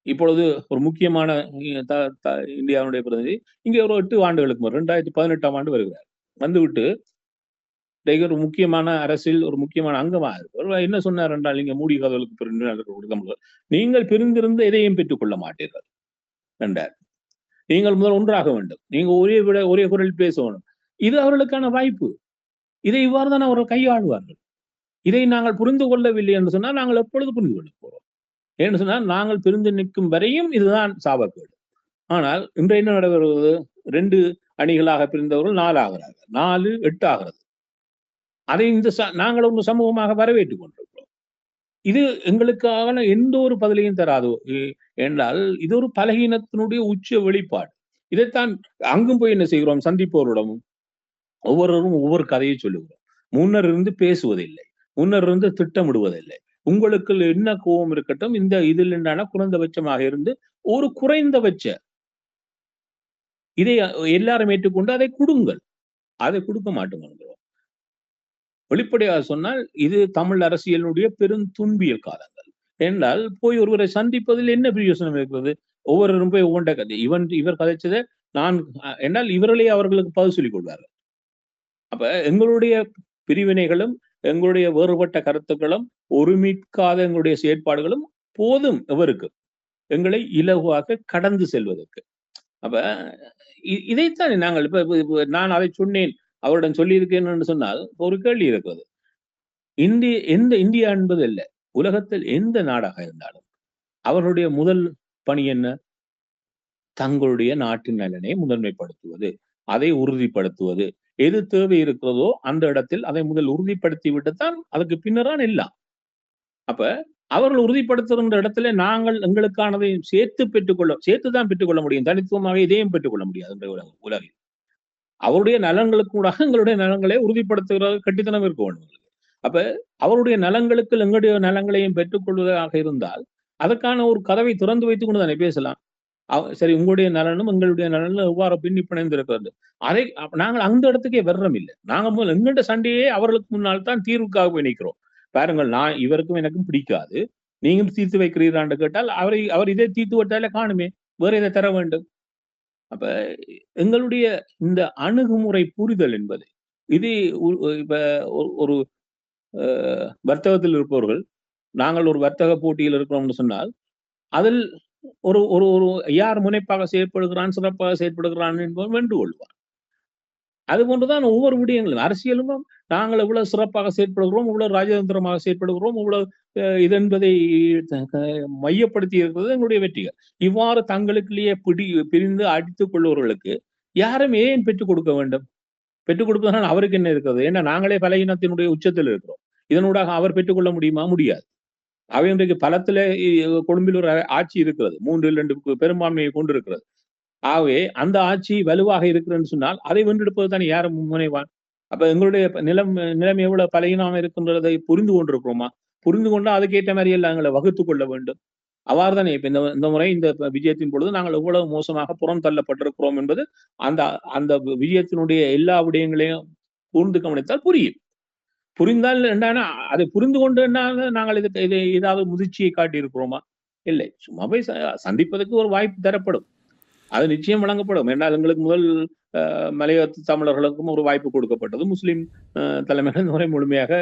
Speaker 2: இப்பொழுது ஒரு முக்கியமான இந்தியாவுடைய பிரதிநிதி இங்கே ஒரு 8 ஆண்டுகளுக்கு 2018ஆம் ஆண்டு வருகிறார். வந்துவிட்டு ஒரு முக்கியமான அரசியல் ஒரு முக்கியமான அங்கமாக இருக்கு. என்ன சொன்னார் என்றால், நீங்க மூடி கதவுகளுக்கு நீங்கள் பிரிந்திருந்து எதையும் பெற்றுக் கொள்ள மாட்டீர்கள் என்றார். நீங்கள் முதல் ஒன்றாக வேண்டும். நீங்க ஒரே குரலில் பேசணும். இது அவர்களுக்கான வாய்ப்பு. இதை இவ்வாறு தான் அவர்கள் கையாளுவார்கள். இதை நாங்கள் புரிந்து கொள்ளவில்லை என்று சொன்னால், நாங்கள் எப்பொழுது புரிந்து கொள்ள போறோம்? ஏன்னு சொன்னால், நாங்கள் பிரிந்து நிற்கும் வரையும் இதுதான் சாபக்கேடு. ஆனால் இன்று என்ன நடைபெறுவது? 2 அணிகளாக பிரிந்தவர்கள் 4 ஆகிறார்கள். 4, 8 ஆகிறது. அதை நாங்கள் ஒரு சமூகமாக வரவேற்றுக் கொண்டிருக்கிறோம். இது எங்களுக்கான எந்த ஒரு பதிலையும் தராது. என்றால் இது ஒரு பலகீனத்தினுடைய உச்ச வெளிப்பாடு. இதைத்தான் அங்கும் போய் என்ன செய்கிறோம்? சந்திப்பவரிடமும் ஒவ்வொருவரும் ஒவ்வொரு கதையை சொல்லுகிறோம். முன்னர் இருந்து பேசுவதில்லை, முன்னர் இருந்து திட்டமிடுவதில்லை. உங்களுக்கு என்ன கோபம் இருக்கட்டும், இந்த இதில் என்னன்னா குறைந்தபட்சமாக இருந்து ஒரு குறைந்தபட்ச இதை எல்லாரும் ஏற்றுக்கொண்டு அதை கொடுங்கள். அதை கொடுக்க மாட்டோம். வெளிப்படையாக சொன்னால், இது தமிழ் அரசியலுடைய பெரும் துன்பியல் காலங்கள். என்றால் போய் ஒருவரை சந்திப்பதில் என்ன பிரயோசனம் இருக்கிறது? ஒவ்வொருவரும் போய் ஒவ்வொன்றை கதை இவர் கதைச்சதை நான் என்றால் இவர்களே அவர்களுக்கு பதில் சொல்லிக் கொள்வார்கள். அப்ப எங்களுடைய பிரிவினைகளும் எங்களுடைய வேறுபட்ட கருத்துக்களும் ஒருமிக்காத எங்களுடைய செயற்பாடுகளும் போதும் எவருக்கு எங்களை இலகுவாக கடந்து செல்வதற்கு. அப்ப இதைத்தான் நாங்கள் இப்ப நான் அதை சொன்னேன், அவரிடம் சொல்லியிருக்கேன் என்று சொன்னால் ஒரு கேள்வி இருக்கிறது. இந்தியா என்பது அல்ல, உலகத்தில் எந்த நாடாக இருந்தாலும் அவர்களுடைய முதல் பணி என்ன? தங்களுடைய நாட்டின் நலனை முதன்மைப்படுத்துவது, அதை உறுதிப்படுத்துவது. எது தேவை இருக்கிறதோ அந்த இடத்தில் அதை முதல் உறுதிப்படுத்தி விட்டுத்தான் அதுக்கு பின்னரான் எல்லாம். அப்ப அவர்கள் உறுதிப்படுத்துகின்ற இடத்துல நாங்கள் எங்களுக்கானதை சேர்த்துதான் பெற்றுக்கொள்ள முடியும். தனித்துவமாக இதையும் பெற்றுக்கொள்ள முடியாது என்ற உலகில். அவருடைய நலன்களுக்கு கூட எங்களுடைய நலன்களை உறுதிப்படுத்துகிற கட்டித்தனம் இருக்க வேண்டும். அப்ப அவருடைய நலன்களுக்கு எங்களுடைய நலங்களையும் பெற்றுக்கொள்வதாக இருந்தால் அதற்கான ஒரு கதவை திறந்து வைத்துக் கொண்டு தானே பேசலாம். சரி, உங்களுடைய நலனும் எங்களுடைய நலனும் எவ்வாறு பின்னி பிணைந்திருக்கிறது, அதை நாங்கள் அந்த இடத்துக்கே வர்றோம் இல்லை. நாங்கள் முதல் எங்கள்ட சண்டையே அவர்களுக்கு முன்னால் தான் தீர்வுக்காக போய் நிற்கிறோம். பாருங்கள், நான் இவருக்கும் எனக்கும் பிடிக்காது, நீங்களும் தீர்த்து வைக்கிறீரான்னு கேட்டால் அவர் இதை தீர்த்து விட்டாலே காணுமே, வேற இதை தர வேண்டும். அப்ப எங்களுடைய இந்த அணுகுமுறை புரிதல் என்பது இது இப்ப ஒரு வர்த்தகத்தில் இருப்பவர்கள், நாங்கள் ஒரு வர்த்தக போட்டியில் இருக்கிறோம்னு சொன்னால் அதில் ஒரு ஒரு ஒரு யார் முனைப்பாக செயற்படுகிறான், சிறப்பாக செயற்படுகிறான் என்பவன் வென்று கொள்வார். அது போன்றுதான் ஒவ்வொரு விடயங்களும் அரசியலும் நாங்கள் எவ்வளவு சிறப்பாக செயற்படுகிறோம், இவ்வளவு ராஜதந்திரமாக செயற்படுகிறோம், இவ்வளவு இது என்பதை மையப்படுத்தி இருக்கிறது எங்களுடைய வெற்றிகள். இவ்வாறு தங்களுக்குள்ளேயே பிரிந்து அடித்துக் கொள்பவர்களுக்கு யாரும் ஏன் பெற்றுக் கொடுக்க வேண்டும்? பெற்றுக் கொடுப்பதனால் அவருக்கு என்ன இருக்கிறது? ஏன்னா நாங்களே பலகீனத்தினுடைய உச்சத்தில் இருக்கிறோம். இதனூடாக அவர் பெற்றுக்கொள்ள முடியுமா? முடியாது. அவை இன்றைக்கு பலத்திலே கொழும்பில் ஒரு ஆட்சி இருக்கிறது, 3-2 பெரும்பான்மையை கொண்டிருக்கிறது. ஆகவே அந்த ஆட்சி வலுவாக இருக்கிறதுன்னு சொன்னால் அதை வென்றெடுப்பது தானே யாரும் முனைவான். அப்ப எங்களுடைய நிலம் எவ்வளவு பலகீனமாக இருக்கின்றதை புரிந்து கொண்டிருக்கிறோமா? புரிந்து கொண்டா அதுக்கேற்ற மாதிரி எல்லாம் எங்களை வகுத்துக் கொள்ள வேண்டும். அவ்வாறு தானே இப்ப இந்த முறை இந்த விஜயத்தின் பொழுது நாங்கள் எவ்வளவு மோசமாக புறம் தள்ளப்பட்டிருக்கிறோம் என்பது அந்த அந்த விஜயத்தினுடைய எல்லா விடயங்களையும் கூர்ந்து கவனித்தால் புரியும். புரிந்தால் என்னன்னா, அதை புரிந்து கொண்டு நாங்கள் இதை ஏதாவது முதிர்ச்சியை காட்டி இருக்கிறோமா? இல்லை. சும்மா போய் சந்திப்பதற்கு ஒரு வாய்ப்பு தரப்படும், அது நிச்சயம் வழங்கப்படும். என்றால் எங்களுக்கு முதல் மலைய தமிழர்களுக்கும் ஒரு வாய்ப்பு கொடுக்கப்பட்டது. முஸ்லிம் தலைமைகள் இந்த முறை முழுமையாக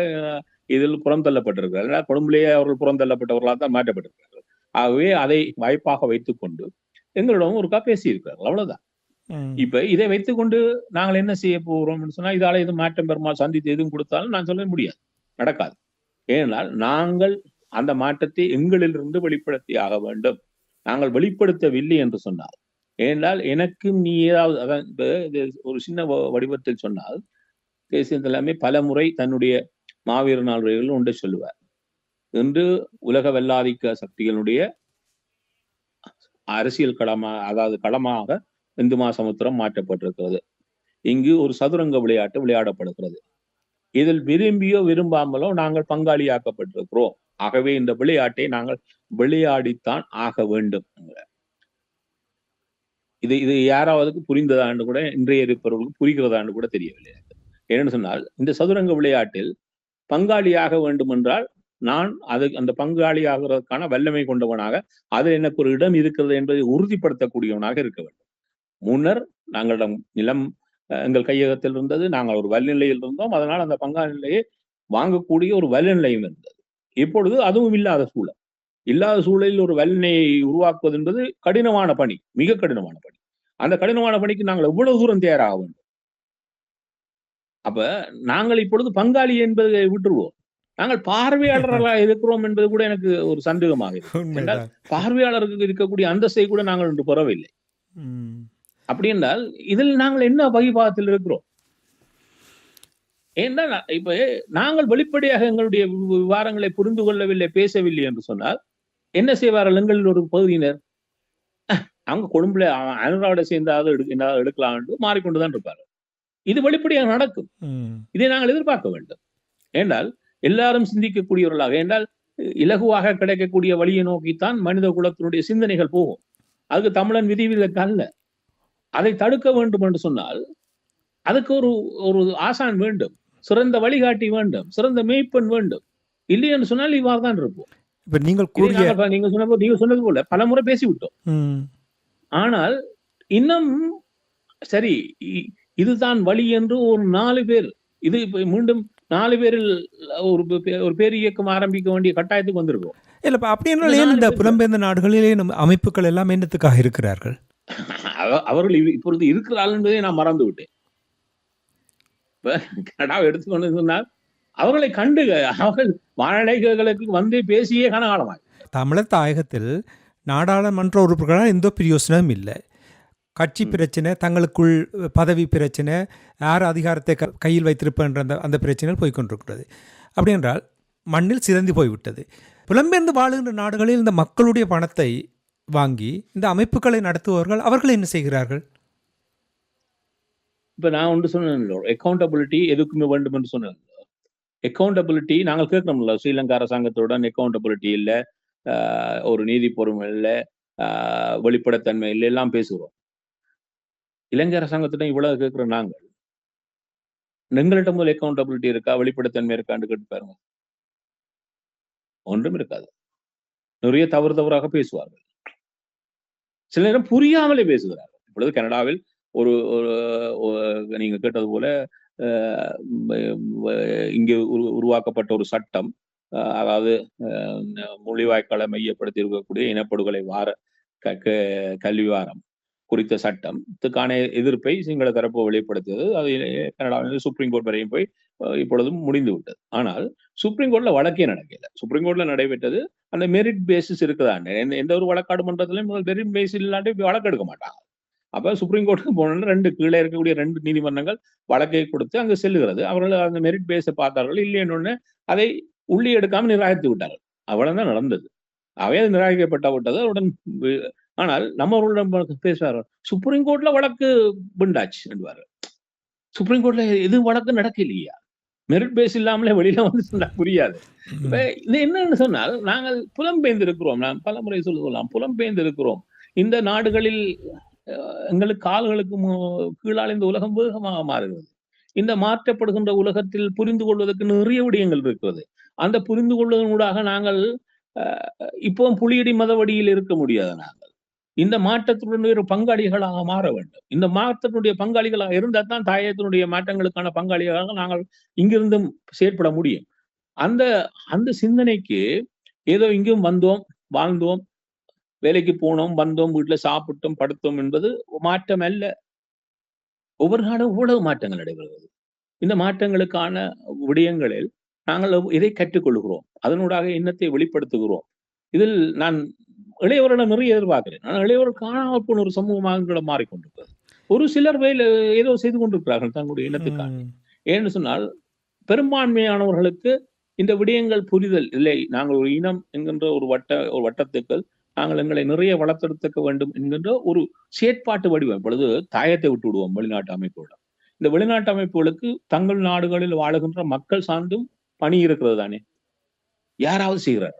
Speaker 2: இதில் புறம் தள்ளப்பட்டிருக்கிறார்கள். கொழும்பிலேயே அவர்கள் புறம் தள்ளப்பட்டவர்களாக தான் மாற்றப்பட்டிருக்கிறார்கள். ஆகவே அதை வாய்ப்பாக வைத்துக் கொண்டு எங்களிடம் ஒருக்கா பேசியிருக்கிறார்கள், அவ்வளவுதான். இப்ப இதை வைத்துக் கொண்டு நாங்கள் என்ன செய்ய போகிறோம் சொன்னா, இதால எதுவும் மாற்றம் பெருமா சந்தித்து எதுவும் கொடுத்தாலும் நான் சொல்ல முடியாது, நடக்காது. ஏனென்றால் நாங்கள் அந்த மாற்றத்தை எங்களிலிருந்து வெளிப்படுத்தி ஆக வேண்டும். நாங்கள் வெளிப்படுத்தவில்லை என்று சொன்னால், ஏனென்றால் எனக்கும் நீ ஏதாவது அதான் ஒரு சின்ன வடிவத்தில் சொன்னால், தேசிய தலைமை பல முறை தன்னுடைய மாவீர நாள் உரைகளில் ஒன்றை சொல்லுவார். இன்று உலக வெள்ளாதிக்க சக்திகளுடைய அரசியல் களமாக இந்து மகாசமுத்திரம் மாற்றப்பட்டிருக்கிறது. இங்கு ஒரு சதுரங்க விளையாட்டு விளையாடப்படுகிறது. இதில் விரும்பியோ விரும்பாமலோ நாங்கள் பங்காளியாக்கப்பட்டிருக்கிறோம். ஆகவே இந்த விளையாட்டை நாங்கள் விளையாடித்தான் ஆக வேண்டும். இது யாராவதுக்கு புரிந்ததான்னு கூட, இன்றைய இருப்பவர்களுக்கு புரிகிறதான்னு கூட தெரியவில்லை. ஏன்னு சொன்னால், இந்த சதுரங்க விளையாட்டில் பங்காளியாக வேண்டும் என்றால் நான் அந்த பங்காளி ஆகிறதுக்கான வல்லமை கொண்டவனாக, அதில் எனக்கு ஒரு இடம் இருக்கிறது என்பதை உறுதிப்படுத்தக்கூடியவனாக இருக்க வேண்டும். முன்னர் நாங்களிடம் நிலம் எங்கள் கையகத்தில் இருந்தது, நாங்கள் ஒரு வல்நிலையில் இருந்தோம். அதனால் அந்த பங்காளி நிலையை வாங்கக்கூடிய ஒரு வல்நிலையும் இருந்தது. இப்பொழுது அதுவும் இல்லாத சூழலில் ஒரு வல்நிலையை உருவாக்குவது என்பது கடினமான பணி, மிக கடினமான பணி. அந்த கடினமான பணிக்கு நாங்கள் எவ்வளவு தூரம் தயாராக வேண்டும்? அப்ப நாங்கள் இப்பொழுது பங்காளி என்பதை விட்டுருவோம், நாங்கள் பார்வையாளர்களாக இருக்கிறோம் என்பது கூட எனக்கு ஒரு சந்தேகமாக இருக்கு. பார்வையாளருக்கு இருக்கக்கூடிய அந்தஸ்தை கூட நாங்கள் இன்று பெறவில்லை. அப்படி என்றால் இதில் நாங்கள் என்ன வகைபாகத்தில் இருக்கிறோம்? ஏனென்றால் இப்ப நாங்கள் வெளிப்படையாக எங்களுடைய விவகாரங்களை புரிந்து கொள்ளவில்லை, பேசவில்லை என்று சொன்னால் என்ன செய்வார்கள்? எங்களில் ஒரு பகுதியினர் அவங்க கொழும்புல அனுராவோட சேர்ந்தாவது எடுக்கலாம் என்று மாறிக்கொண்டுதான் இருப்பார்கள். இது வெளிப்படையாக நடக்கும். இதை நாங்கள் எதிர்பார்க்க வேண்டும். ஏனென்றால் எல்லாரும் சிந்திக்கக்கூடியவர்களாக, என்றால் இலகுவாக கிடைக்கக்கூடிய வழியை நோக்கித்தான் மனித குலத்தினுடைய சிந்தனைகள் போகும். அதுக்கு தமிழன் விதிவிலக்கு அல்ல. அதை தடுக்க வேண்டும் என்று சொன்னால் அதுக்கு ஒரு ஆசான் வேண்டும், சிறந்த வழிகாட்டி வேண்டும், சிறந்த மேய்ப்பன் வேண்டும். இல்லை என்று சொன்னால் இவ்வாறு தான் இருப்போம்.
Speaker 1: இப்ப
Speaker 2: நீங்க சொன்னது போல பல முறை பேசிவிட்டோம். ஆனால் இன்னும் சரி, இதுதான் வழி என்று ஒரு 4 பேர், இது இப்ப மீண்டும் 4 பேரில் ஒரு பேர் இயக்கம் ஆரம்பிக்க வேண்டிய கட்டாயத்துக்கு வந்திருக்கிறோம்.
Speaker 1: இல்ல இப்ப அப்படி
Speaker 2: இந்த
Speaker 1: என்றால் ஏன்
Speaker 2: 4
Speaker 1: இந்த
Speaker 2: பேர்
Speaker 1: புலம்பெயர்ந்த நாடுகளிலே நம்ம அமைப்புகள் எல்லாம் என்னத்துக்காக இருக்கிறார்கள்?
Speaker 2: அவர்கள் இப்பொழுது இருக்கிறார்கள் என்பதை நான் மறந்து விட்டேன். இப்ப கனடாவை எடுத்துக்கொண்டு சொன்னால் அவர்களை கண்டு அவர்கள் வாழலைகளுக்கு வந்து பேசியே கனகாலமாய்.
Speaker 1: தமிழர் தாயகத்தில் நாடாளுமன்ற உறுப்பினர்களால் எந்த பிரயோசனமும் இல்லை. கட்சி பிரச்சனை, தங்களுக்குள் பதவி பிரச்சனை, யார் அதிகாரத்தை கையில் வைத்திருப்பன்ற அந்த பிரச்சனைகள் போய்கொண்டிருக்கிறது. அப்படி என்றால் மண்ணில் சிதந்தி போய்விட்டது. புலம்பெயர்ந்து வாழுகின்ற நாடுகளில் இந்த மக்களுடைய பணத்தை வாங்கி இந்த அமைப்புகளை நடத்துபவர்கள் அவர்கள் என்ன செய்கிறார்கள்?
Speaker 2: இப்ப நான் ஒன்று சொன்னேன், அக்கௌண்டபிலிட்டி எதுக்குமே வேண்டும் என்று சொன்னேன். அக்கௌண்டபிலிட்டி நாங்கள் கேட்கணும்ல, ஸ்ரீலங்கா அரசாங்கத்துடன் அக்கௌண்டபிலிட்டி இல்லை, ஒரு நீதி பொறுமை இல்லை, வெளிப்படைத்தன்மை இல்லை, எல்லாம் பேசுகிறோம். இலங்கை அரசாங்கத்திடம் இவ்வளவு கேட்கிற நாங்கள் எங்கள்கிட்ட முதல் அக்கௌண்டபிலிட்டி இருக்கா, வெளிப்படைத்தன்மை இருக்கான்னு கேட்டு பாருங்க. ஒன்றும் இருக்காது. நிறைய தவறாக பேசுவார்கள். சில நேரம் புரியாமலே பேசுகிறார்கள். இப்பொழுது கனடாவில் ஒரு நீங்க கேட்டது போல இங்கு உருவாக்கப்பட்ட ஒரு சட்டம், அதாவது மொழிவாய்க்காலை மையப்படுத்தி இருக்கக்கூடிய இனப்படுகொலை வார கல்வி வாரம் குறித்த சட்டத்துக்கான எதிர்ப்பை சிங்கள தரப்பு வெளிப்படுத்தியது. அது கனடாவில் சுப்ரீம் கோர்ட் வரையும் போய் இப்பொழுதும் முடிந்து விட்டது. ஆனால் சுப்ரீம் கோர்ட்ல வழக்கே நடக்கல. சுப்ரீம் கோர்ட்ல நடைபெற்றது அந்த மெரிட் பேசிஸ் இருக்குதான். எந்த ஒரு வழக்காடு மன்றத்திலும் மெரிட் பேசிஸ் இல்லாட்டி வழக்கு எடுக்க மாட்டாங்க. அப்ப சுப்ரீம் கோர்ட்டுக்கு போன கீழே இருக்கக்கூடிய 2 நீதிமன்றங்கள் வழக்கை கொடுத்து அங்கு செல்லுகிறது. அவர்கள் அந்த மெரிட் பேஸை பார்த்தார்கள். இல்லைன்னு அதை உள்ளி எடுக்காம நிராகரித்து விட்டார்கள். அவ்வளவுதான் நடந்தது. அவை நிராகரிக்கப்பட்ட விட்டது. உடன் ஆனால் நம்மளுடன் பேசுவார்கள், சுப்ரீம் கோர்ட்ல வழக்கு பிண்டாச்சு என்பார்கள். சுப்ரீம் கோர்ட்ல எது வழக்கு நடக்கலையா? மெரிட் பேஸ் இல்லாமலே வெளியில வந்து சொன்னா புரியாது. இப்ப இது என்னன்னு சொன்னால், நாங்கள் புலம்பெயர்ந்து இருக்கிறோம். நான் பல முறை சொல்லலாம், புலம்பெயர்ந்து இருக்கிறோம். இந்த நாடுகளில் எங்களுக்கு கால்களுக்கு கீழால் இந்த உலகம் வேகமாக மாறுகிறது. இந்த மாற்றப்படுகின்ற உலகத்தில் புரிந்து கொள்வதற்கு நிறைய விடயங்கள் இருக்கிறது. அந்த புரிந்து கொள்வதனூடாக நாங்கள் இப்பவும் புலியடி மதவடியில் இருக்க முடியாது. நாங்கள் இந்த மாற்றத்தினுடைய ஒரு பங்காளிகளாக மாற வேண்டும். இந்த மாற்றத்தினுடைய பங்காளிகளாக இருந்தால் தான் தாயத்தினுடைய மாற்றங்களுக்கான பங்காளிகளாக நாங்கள் இங்கிருந்தும் செயற்பட முடியும். அந்த அந்த சிந்தனைக்கு ஏதோ இங்கும் வந்தோம், வாழ்ந்தோம், வேலைக்கு போனோம், வந்தோம், வீட்டுல சாப்பிட்டோம், படுத்தோம் என்பது மாற்றம் அல்ல. ஒவ்வொரு நாடும் இவ்வளவு மாற்றங்கள் நடைபெறுகிறது. இந்த மாற்றங்களுக்கான விடயங்களில் நாங்கள் இதை கற்றுக்கொள்கிறோம், அதனூடாக எண்ணத்தை வெளிப்படுத்துகிறோம். இதில் நான் இளையவரிடம் நிறைய எதிர்பார்க்கிறேன். ஆனால் இளையவர் காணாமல் போன ஒரு சமூகமாக மாறிக்கொண்டிருக்கிறது. ஒரு சிலர் ஏதோ செய்து கொண்டிருக்கிறார்கள் தங்களுடைய எண்ணத்துக்காக. ஏன்னு சொன்னால், பெரும்பான்மையானவர்களுக்கு இந்த விடயங்கள் புரிதல் இல்லை. நாங்கள் ஒரு இனம் என்கின்ற ஒரு வட்டத்துக்குள் நாங்கள் எங்களை நிறைய வளர்த்தெடுத்துக்க வேண்டும் என்கின்ற ஒரு செயற்பாட்டு வடிவம். இப்பொழுது தாயத்தை விட்டு விடுவோம் வெளிநாட்டு அமைப்புகளிடம். இந்த வெளிநாட்டு அமைப்புகளுக்கு தங்கள் நாடுகளில் வாழுகின்ற மக்கள் சார்ந்தும் பணி இருக்கிறது தானே, யாராவது செய்கிறார்?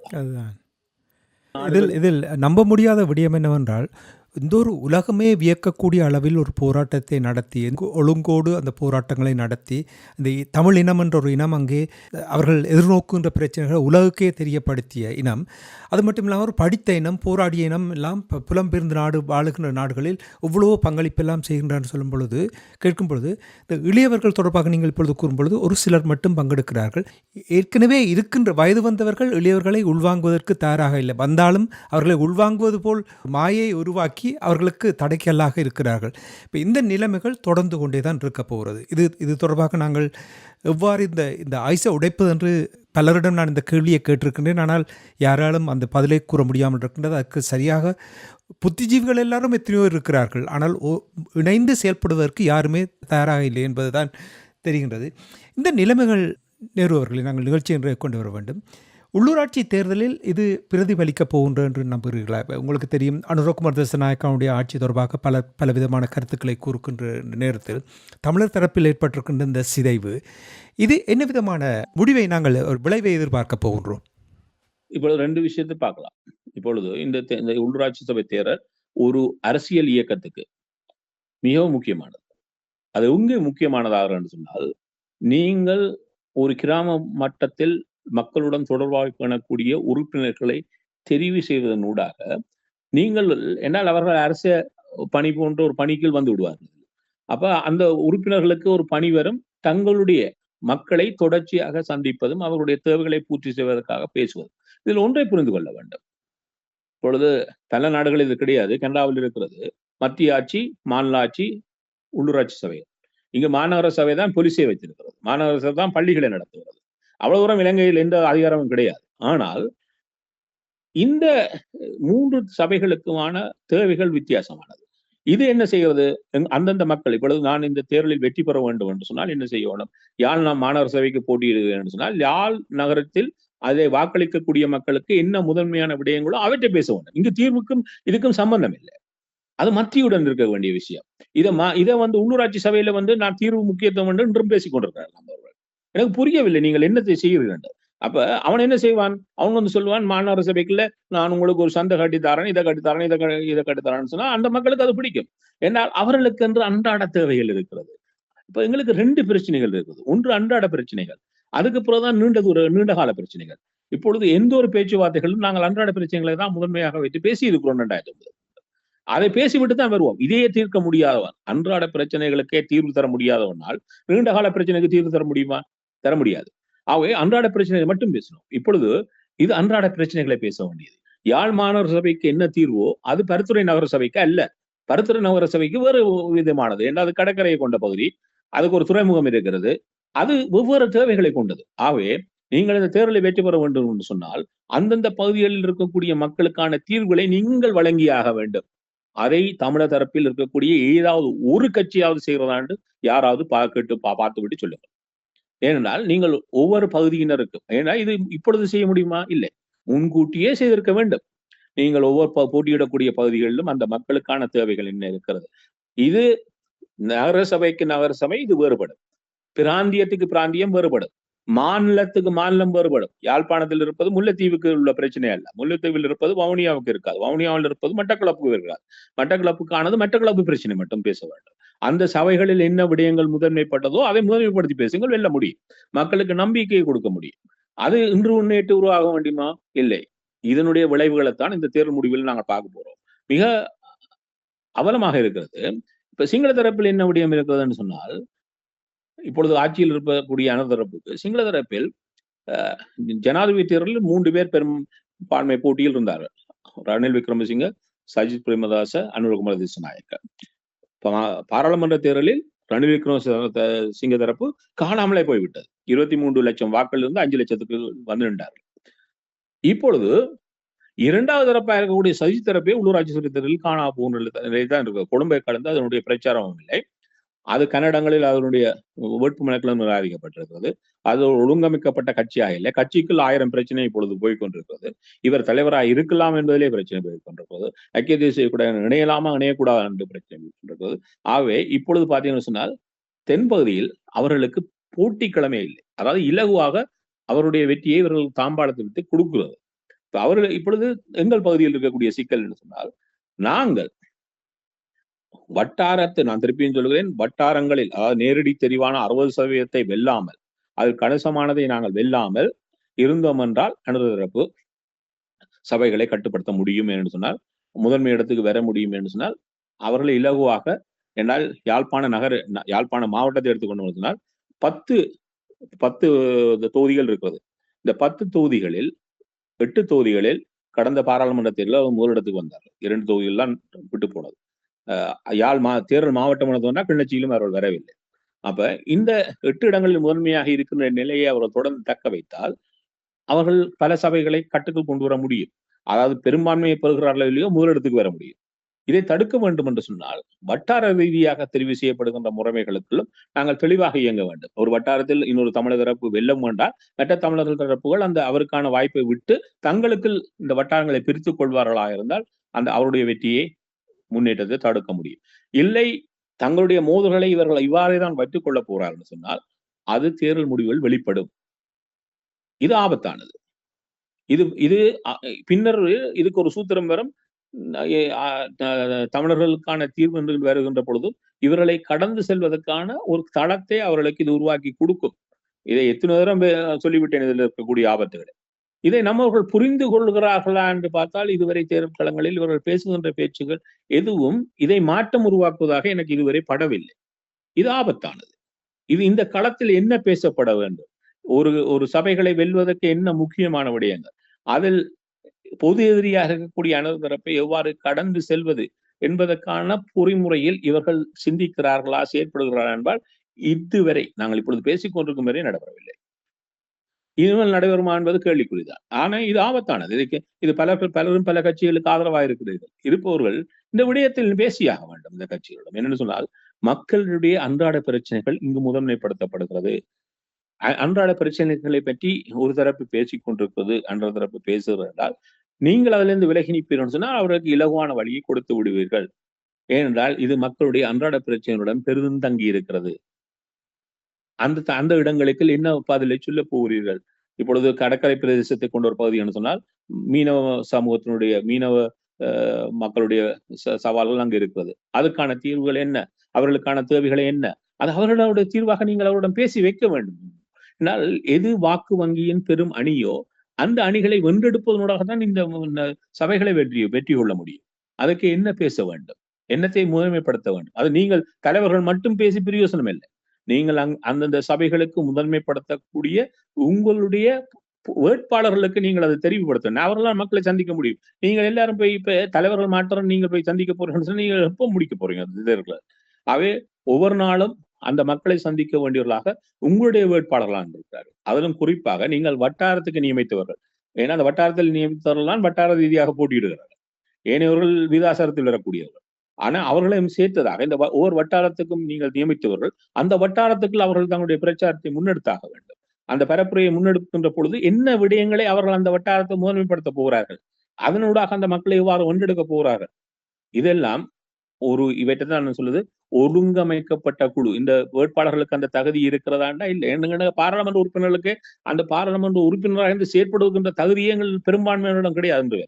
Speaker 1: இதில் நம்ப முடியாத விடயம் என்னவென்றால், இந்த ஒரு உலகமே வியக்கக்கூடிய அளவில் ஒரு போராட்டத்தை நடத்தி, ஒழுங்கோடு அந்த போராட்டங்களை நடத்தி, இந்த தமிழ் இனம் என்ற ஒரு இனம் அங்கே அவர்கள் எதிர்நோக்குகின்ற பிரச்சனைகளை உலகுக்கே தெரியப்படுத்திய இனம். அது மட்டும் இல்லாமல் ஒரு படித்த இனம், போராடிய இனம் எல்லாம் புலம்பெயர்ந்து வாழுகின்ற நாடுகளில் எவ்வளவோ பங்களிப்பெல்லாம் செய்கின்றான்னு சொல்லும் பொழுது, கேட்கும் பொழுது, இந்த இளையவர்கள் தொடர்பாக நீங்கள் இப்பொழுது கூறும் பொழுது ஒரு சிலர் மட்டும் பங்கெடுக்கிறார்கள். ஏற்கனவே இருக்கின்ற வயது வந்தவர்கள் இளையவர்களை உள்வாங்குவதற்கு தயாராக இல்லை. வந்தாலும் அவர்களை உள்வாங்குவது போல் மாயை உருவாக்கி அவர்களுக்கு தடைக்கல்லாக இருக்கிறார்கள். இப்போ இந்த நிலைமைகள் தொடர்ந்து கொண்டே தான் இருக்க போகிறது. இது தொடர்பாக நாங்கள் எவ்வாறு இந்த ஐஸை உடைப்பது என்று பலரிடம் நான் இந்த கேள்வியை கேட்டிருக்கின்றேன். ஆனால் யாராலும் அந்த பதிலை கூற முடியாமல் இருக்கின்றது. அதுக்கு சரியாக புத்திஜீவிகள் எல்லாரும் எத்தனையோ இருக்கிறார்கள். ஆனால் இணைந்து செயல்படுவதற்கு யாருமே தயாராக இல்லை என்பது தான் தெரிகின்றது. இந்த நிலைமைகள் நேருவர்களை நாங்கள் நிகழ்ச்சி என்று கொண்டு வர வேண்டும். உள்ளூராட்சி தேர்தலில் இது பிரதிபலிக்கப் போகின்ற என்று நம்புகிறீர்களா? உங்களுக்கு தெரியும், அனுரகுமார் திசாநாயக்காவுடைய ஆட்சி தொடர்பாக பல விதமான கருத்துக்களை கூறுகின்ற நேரத்தில் தமிழர் தரப்பில் ஏற்பட்டிருக்கின்ற இந்த சிதைவு, இது என்ன விதமான முடிவை நாங்கள் ஒரு விளைவை எதிர்பார்க்க போகின்றோம்?
Speaker 2: இப்பொழுது 2 விஷயத்தை பார்க்கலாம். இப்பொழுது இந்த உள்ளூராட்சி சபை தேர்தல் ஒரு அரசியல் இயக்கத்துக்கு மிகவும் முக்கியமானது. அது எங்கே முக்கியமானதாக சொன்னால், நீங்கள் ஒரு கிராம மட்டத்தில் மக்களுடன் தொடர்பாக காணக்கூடிய உறுப்பினர்களை தெரிவு செய்வதனூடாக நீங்கள் என்னால் அவர்கள் அரச பணி போன்ற ஒரு பணிக்குள் வந்து விடுவார்கள். அப்ப அந்த உறுப்பினர்களுக்கு ஒரு பணி வரும், தங்களுடைய மக்களை தொடர்ச்சியாக சந்திப்பதும் அவர்களுடைய தேவைகளை பூர்த்தி செய்வதற்காக பேசுவது. இதில் ஒன்றை புரிந்து கொள்ள வேண்டும். இப்பொழுது பல நாடுகளில் இது கிடையாது. கனடாவில் இருக்கிறது மத்திய ஆட்சி, மாநில ஆட்சி, உள்ளூராட்சி சபை. இங்கு மாநகர சபை தான் போலீஸை வைத்திருக்கிறது. மாநகர சபை தான் பள்ளிகளை நடத்துகிறது. அவ்வளவு தூரம் இலங்கையில் எந்த அதிகாரமும் கிடையாது. ஆனால் இந்த 3 சபைகளுக்குமான தேவைகள் வித்தியாசமானது. இது என்ன செய்கிறது? அந்தந்த மக்கள் இப்பொழுது நான் இந்த தேர்தலில் வெற்றி பெற வேண்டும் என்று சொன்னால் என்ன செய்யணும்? யாழ் மாநகர சபைக்கு போட்டியிடுகிறேன் என்று சொன்னால், யாழ் நகரத்தில் அதை வாக்களிக்கக்கூடிய மக்களுக்கு என்ன முதன்மையான விடயங்களோ அவற்றை பேச வேண்டும். இங்கு தீர்வுக்கும் இதுக்கும் சம்பந்தம் இல்லை. அது மத்தியுடன் இருக்க வேண்டிய விஷயம். இதை உள்ளூராட்சி சபையில நான் தீர்வு முக்கியத்துவம் என்று இன்றும் பேசிக் கொண்டிருக்கிறார். எனக்கு புரியவில்லை நீங்கள் என்னத்தை செய்கிறீர்கள். அப்ப அவன் என்ன செய்வான்? அவன் சொல்லுவான், மாநகர சபைக்குள்ள நான் உங்களுக்கு ஒரு சந்தை கட்டி தரேன், இதை கட்டி தரேன், இதை கட்டி தரேன்னு சொன்னா அந்த மக்களுக்கு அது பிடிக்கும். ஏன்னால் அவர்களுக்கு என்று அன்றாட தேவைகள் இருக்கிறது. இப்ப எங்களுக்கு 2 பிரச்சனைகள் இருக்குது. ஒன்று அன்றாட பிரச்சனைகள், அதுக்கு பிறகுதான் நீண்ட கால பிரச்சனைகள். இப்பொழுது எந்த ஒரு பேச்சுவார்த்தைகளும் நாங்கள் அன்றாட பிரச்சனைகளை தான் முதன்மையாக வைத்து பேசி இருக்கிறோம். 2009 அதை பேசிவிட்டு தான் வருவோம். இதையே தீர்க்க முடியாதவன், அன்றாட பிரச்சனைகளுக்கே தீர்வு தர முடியாதவனால் நீண்ட கால பிரச்சனைக்கு தீர்வு தர முடியுமா? தர முடியாது. ஆகவே அன்றாட பிரச்சனைகளை மட்டும் பேசணும். இப்பொழுது இது அன்றாட பிரச்சனைகளை பேச வேண்டியது. யாழ் மாநகர சபைக்கு என்ன தீர்வோ அது பருத்துறை நகர சபைக்கு அல்ல. பருத்துறை நகர சபைக்கு வேறு விதமானது. ஏன்னா அது கடற்கரையை கொண்ட பகுதி, அதுக்கு ஒரு துறைமுகம் இருக்கிறது, அது வெவ்வேறு தேவைகளை கொண்டது. ஆகவே நீங்கள் இந்த தேர்தலை வெற்றி பெற வேண்டும் என்று சொன்னால் அந்தந்த பகுதிகளில் இருக்கக்கூடிய மக்களுக்கான தீர்வுகளை நீங்கள் வழங்கியாக வேண்டும். அதை தமிழர் தரப்பில் இருக்கக்கூடிய ஏதாவது ஒரு கட்சியாவது செய்கிறதாண்டு யாராவது பார்த்து விட்டு சொல்லுங்கள். ஏனென்றால் நீங்கள் ஒவ்வொரு பகுதியினருக்கும், ஏன்னா இது இப்பொழுது செய்ய முடியுமா? இல்லை, முன்கூட்டியே செய்திருக்க வேண்டும். நீங்கள் ஒவ்வொரு போட்டியிடக்கூடிய பகுதிகளிலும் அந்த மக்களுக்கான தேவைகள் என்ன இருக்கிறது. இது நகர சபைக்கு நகர சபை இது வேறுபடும், பிராந்தியத்துக்கு பிராந்தியம் வேறுபடும், மாநிலத்துக்கு மாநிலம் வேறுபடும். யாழ்ப்பாணத்தில் இருப்பது முல்லைத்தீவுக்கு உள்ள பிரச்சனை அல்ல. முல்லைத்தீவில் இருப்பது வவுனியாவுக்கு இருக்காது, வவுனியாவில் இருப்பது மட்டக்களப்புக்கு இருக்காது, மட்டக்களப்புக்கானது மட்டக்களப்பு பிரச்சனை மட்டும் பேச வேண்டும். அந்த சபைகளில் என்ன விடயங்கள் முதன்மைப்பட்டதோ அதை முதன்மைப்படுத்தி பேசுங்கள், வெல்ல முடியும், மக்களுக்கு நம்பிக்கையை கொடுக்க முடியும். அது இன்று முன்னேற்று உருவாக வேண்டுமா? இல்லை. இதனுடைய விளைவுகளைத்தான் இந்த தேர்தல் முடிவில் நாங்கள் பார்க்க போறோம். மிக அவலமாக இருக்கிறது. இப்ப சிங்கள தரப்பில் என்ன விடயம் இருக்கிறதுன்னு சொன்னால், இப்பொழுது ஆட்சியில் இருக்கக்கூடிய அனதரப்புக்கு சிங்கள தரப்பில் ஜனாதிபதி தேர்தலில் 3 பேர் பெரும்பான்மை போட்டியில் இருந்தார்கள். ரணில் விக்ரமசிங்க, சஜித் பிரேமதாச, அனுரகுமார திசாநாயக்க. பாராளுமன்ற தேர்தலில் ரணில் விக்ரமசிங்க தரப்பு காணாமலே போய்விட்டது. 23 லட்சம் வாக்கள் இருந்து 5 லட்சத்துக்கு வந்து நின்றார்கள். இப்பொழுது 2வது தரப்பாக இருக்கக்கூடிய சஜித் தரப்பே உள்ளூராட்சி சபை தேர்தலில் காணா போன்ற நிலைதான் இருக்கு. கொழும்பை கடந்து அதனுடைய பிரச்சாரமும் இல்லை. அது கன்னடங்களில் அதனுடைய வேட்புமனுக்களும் நிராகரிக்கப்பட்டிருக்கிறது. அது ஒழுங்கமைக்கப்பட்ட கட்சியாக இல்லை. கட்சிக்குள் 1000 பிரச்சனை இப்பொழுது போய்கொண்டிருக்கிறது. இவர் தலைவராக இருக்கலாம் என்பதிலே பிரச்சனை போய்கொண்டிருக்கிறது. ஐக்கிய தேசிய கூட இணையலாமா இணையக்கூடாது என்று பிரச்சனை போய்கொண்டிருக்கிறது. ஆகவே இப்பொழுது பார்த்தீங்கன்னு சொன்னால் தென்பகுதியில் அவர்களுக்கு போட்டிக்கிழமை இல்லை. அதாவது இலகுவாக அவருடைய வெற்றியை இவர்கள் தாம்பாளத்தை விட்டு கொடுக்கிறது. அவர்கள் இப்பொழுது எங்கள் பகுதியில் இருக்கக்கூடிய சிக்கல் என்று சொன்னால், நாங்கள் வட்டாரத்தை, நான் திருப்பியும் சொல்கிறேன், வட்டாரங்களில் அதாவது நேரடி தெரிவான 60% வெல்லாமல், அது கணிசமானதை நாங்கள் வெல்லாமல் இருந்தோம் என்றால் அனுதரப்பு சபைகளை கட்டுப்படுத்த முடியும் என்று சொன்னால், முதன்மை இடத்துக்கு வர முடியும் என்று சொன்னால், அவர்களை இலகுவாக, என்றால் யாழ்ப்பாண மாவட்டத்தை எடுத்துக்கொண்டு சொன்னால் 10 தொகுதிகள் இருக்கிறது. இந்த 10 தொகுதிகளில் 8 தொகுதிகளில் கடந்த பாராளுமன்ற தேர்தலில் முதலிடத்துக்கு வந்தார்கள். 2 தொகுதிகள் தான் விட்டு போனது. தேர்தல் மாவட்டம் சொன்னா கிளர்ச்சியிலும் அவர்கள் வரவில்லை. அப்ப இந்த 8 இடங்களில் முதன்மையாக இருக்கின்ற நிலையை அவர்கள் தொடர்ந்து தக்க வைத்தால் அவர்கள் பல சபைகளை கட்டுக்குள் கொண்டு வர முடியும். அதாவது பெரும்பான்மையை பெறுகிறார்கள் இல்லையோ முதலிடத்துக்கு வர முடியும். இதை தடுக்க வேண்டும் என்று சொன்னால் வட்டார ரீதியாக தெரிவு செய்யப்படுகின்ற முறைமைகளுக்குள்ளும் நாங்கள் தெளிவாக இயங்க வேண்டும். ஒரு வட்டாரத்தில் இன்னொரு தமிழர் தரப்பு வெல்லம் வேண்டால் மற்ற தமிழர்கள் தரப்புகள் அவருக்கான வாய்ப்பை விட்டு தங்களுக்கு இந்த வட்டாரங்களை பிரித்துக் கொள்வார்களாக இருந்தால் அவருடைய வெற்றியை முன்னேற்றத்தை தடுக்க முடியும். இல்லை, தங்களுடைய மோதல்களை இவர்கள் இவ்வாறே தான் வைத்துக் கொள்ளப் போறார்கள் சொன்னால் அது தேர்தல் முடிவுகள் வெளிப்படும். இது ஆபத்தானது. இது பின்னர் இதுக்கு ஒரு சூத்திரம் வரும். தமிழர்களுக்கான தீர்வு என்று வருகின்ற பொழுதும் இவர்களை கடந்து செல்வதற்கான ஒரு தளத்தை அவர்களுக்கு இது உருவாக்கி கொடுக்கும். இதை எத்தனை நேரம் சொல்லிவிட்டேன் இதில் இருக்கக்கூடிய ஆபத்துகளை. இதை நம்மவர்கள் புரிந்து கொள்கிறார்களா என்று பார்த்தால் இதுவரை தேர்தல் களங்களில் இவர்கள் பேசுகின்ற பேச்சுகள் எதுவும் இதை மாற்றம் உருவாக்குவதாக எனக்கு இதுவரை படவில்லை. இது ஆபத்தானது. இது இந்த களத்தில் என்ன பேசப்பட வேண்டும்? ஒரு ஒரு சபைகளை வெல்வதற்கு என்ன முக்கியமான விடயங்கள்? அதில் பொது எதிரியாக இருக்கக்கூடிய அணுதரப்பை எவ்வாறு கடந்து செல்வது என்பதற்கான பொறிமுறையில் இவர்கள் சிந்திக்கிறார்களா, செயற்படுகிறார்களா என்பால் இதுவரை நாங்கள் இப்பொழுது பேசிக் கொண்டிருக்கும் வரை நடைபெறவில்லை. இனிமேல் நடைபெறுமா என்பது கேள்விக்குறிதான். ஆனா இது ஆபத்தானது. இது பலரும் பல கட்சிகளுக்கு ஆதரவாக இருக்கிறீர்கள். இருப்பவர்கள் இந்த விடயத்தில் பேசியாக வேண்டும். இந்த கட்சிகளிடம் என்னென்னு சொன்னால், மக்களுடைய அன்றாட பிரச்சனைகள் இங்கு முதன்மைப்படுத்தப்படுகிறது. அன்றாட பிரச்சனைகளை பற்றி ஒரு தரப்பு பேசிக் கொண்டிருப்பது, அன்ற தரப்பு பேசுகிறது என்றால், நீங்கள் அதிலிருந்து விலகி நிற்பீர்கள் சொன்னால் அவர்களுக்கு இலகுவான வழியை கொடுத்து விடுவீர்கள். ஏனென்றால் இது மக்களுடைய அன்றாட பிரச்சனையுடன் பெரிதும் தங்கி இருக்கிறது. அந்த இடங்களுக்கு என்ன பதிலை சொல்ல போகிறீர்கள்? இப்பொழுது கடற்கரை பிரதேசத்தை கொண்ட ஒரு பகுதி என்று சொன்னால், மீனவ சமூகத்தினுடைய மீனவ மக்களுடைய சவால்கள் அங்கு இருக்கிறது. அதுக்கான தீர்வுகள் என்ன? அவர்களுக்கான தேவைகளை என்ன? அது அவர்களுடைய தீர்வாக நீங்கள் அவரிடம் பேசி வைக்க வேண்டும். என்றால் எது வாக்கு வங்கியின் பெரும் அணியோ அந்த அணிகளை வென்றெடுப்பதனூடாக தான் இந்த சபைகளை வெற்றி கொள்ள முடியும். அதற்கு என்ன பேச வேண்டும்? என்னத்தை முதன்மைப்படுத்த வேண்டும்? அது நீங்கள் தலைவர்கள் மட்டும் பேசி பிரயோசனம் இல்லை. நீங்கள் அந்தந்த சபைகளுக்கு முதன்மைப்படுத்தக்கூடிய உங்களுடைய வேட்பாளர்களுக்கு நீங்கள் அதை தெரிவுபடுத்தணும். அவர்களால் மக்களை சந்திக்க முடியும். நீங்கள் எல்லாரும் போய் இப்ப தலைவர்கள் மாற்றம் நீங்கள் போய் சந்திக்க போறீங்கன்னு நீங்கள் எப்போ முடிக்க போறீங்க தேர்தல்களை? அவை ஒவ்வொரு நாளும் அந்த மக்களை சந்திக்க வேண்டியவர்களாக உங்களுடைய வேட்பாளர்களாக இருக்கிறார்கள். அதிலும் குறிப்பாக நீங்கள் வட்டாரத்துக்கு நியமித்தவர்கள். ஏன்னா அந்த வட்டாரத்தில் நியமித்தவர்கள் வட்டார ரீதியாக போட்டியிடுகிறார்கள். ஏனையவர்கள் விதாசாரத்தில் வரக்கூடியவர்கள். ஆனா அவர்களையும் சேர்த்ததாக இந்த ஒவ்வொரு வட்டாரத்துக்கும் நீங்கள் நியமித்தவர்கள் அந்த வட்டாரத்துக்குள் அவர்கள் தங்களுடைய பிரச்சாரத்தை முன்னெடுத்தாக வேண்டும். அந்த பரப்புரையை முன்னெடுக்கின்ற பொழுது என்ன விடயங்களை அவர்கள் அந்த வட்டாரத்தை முதன்மைப்படுத்த போகிறார்கள், அதனூடாக அந்த மக்களை எவ்வாறு ஒன்றெடுக்க போகிறார்கள், இதெல்லாம் இவற்றை தான் நான் சொல்லுது ஒழுங்கமைக்கப்பட்ட குழு. இந்த வேட்பாளர்களுக்கு அந்த தகுதி இருக்கிறதாண்டா இல்லை. என்ன பாராளுமன்ற உறுப்பினர்களுக்கு அந்த பாராளுமன்ற உறுப்பினராக இருந்து செயற்படுகின்ற தகுதியே எங்கள் பெரும்பான்மையினரிடம் கிடையாது என்று.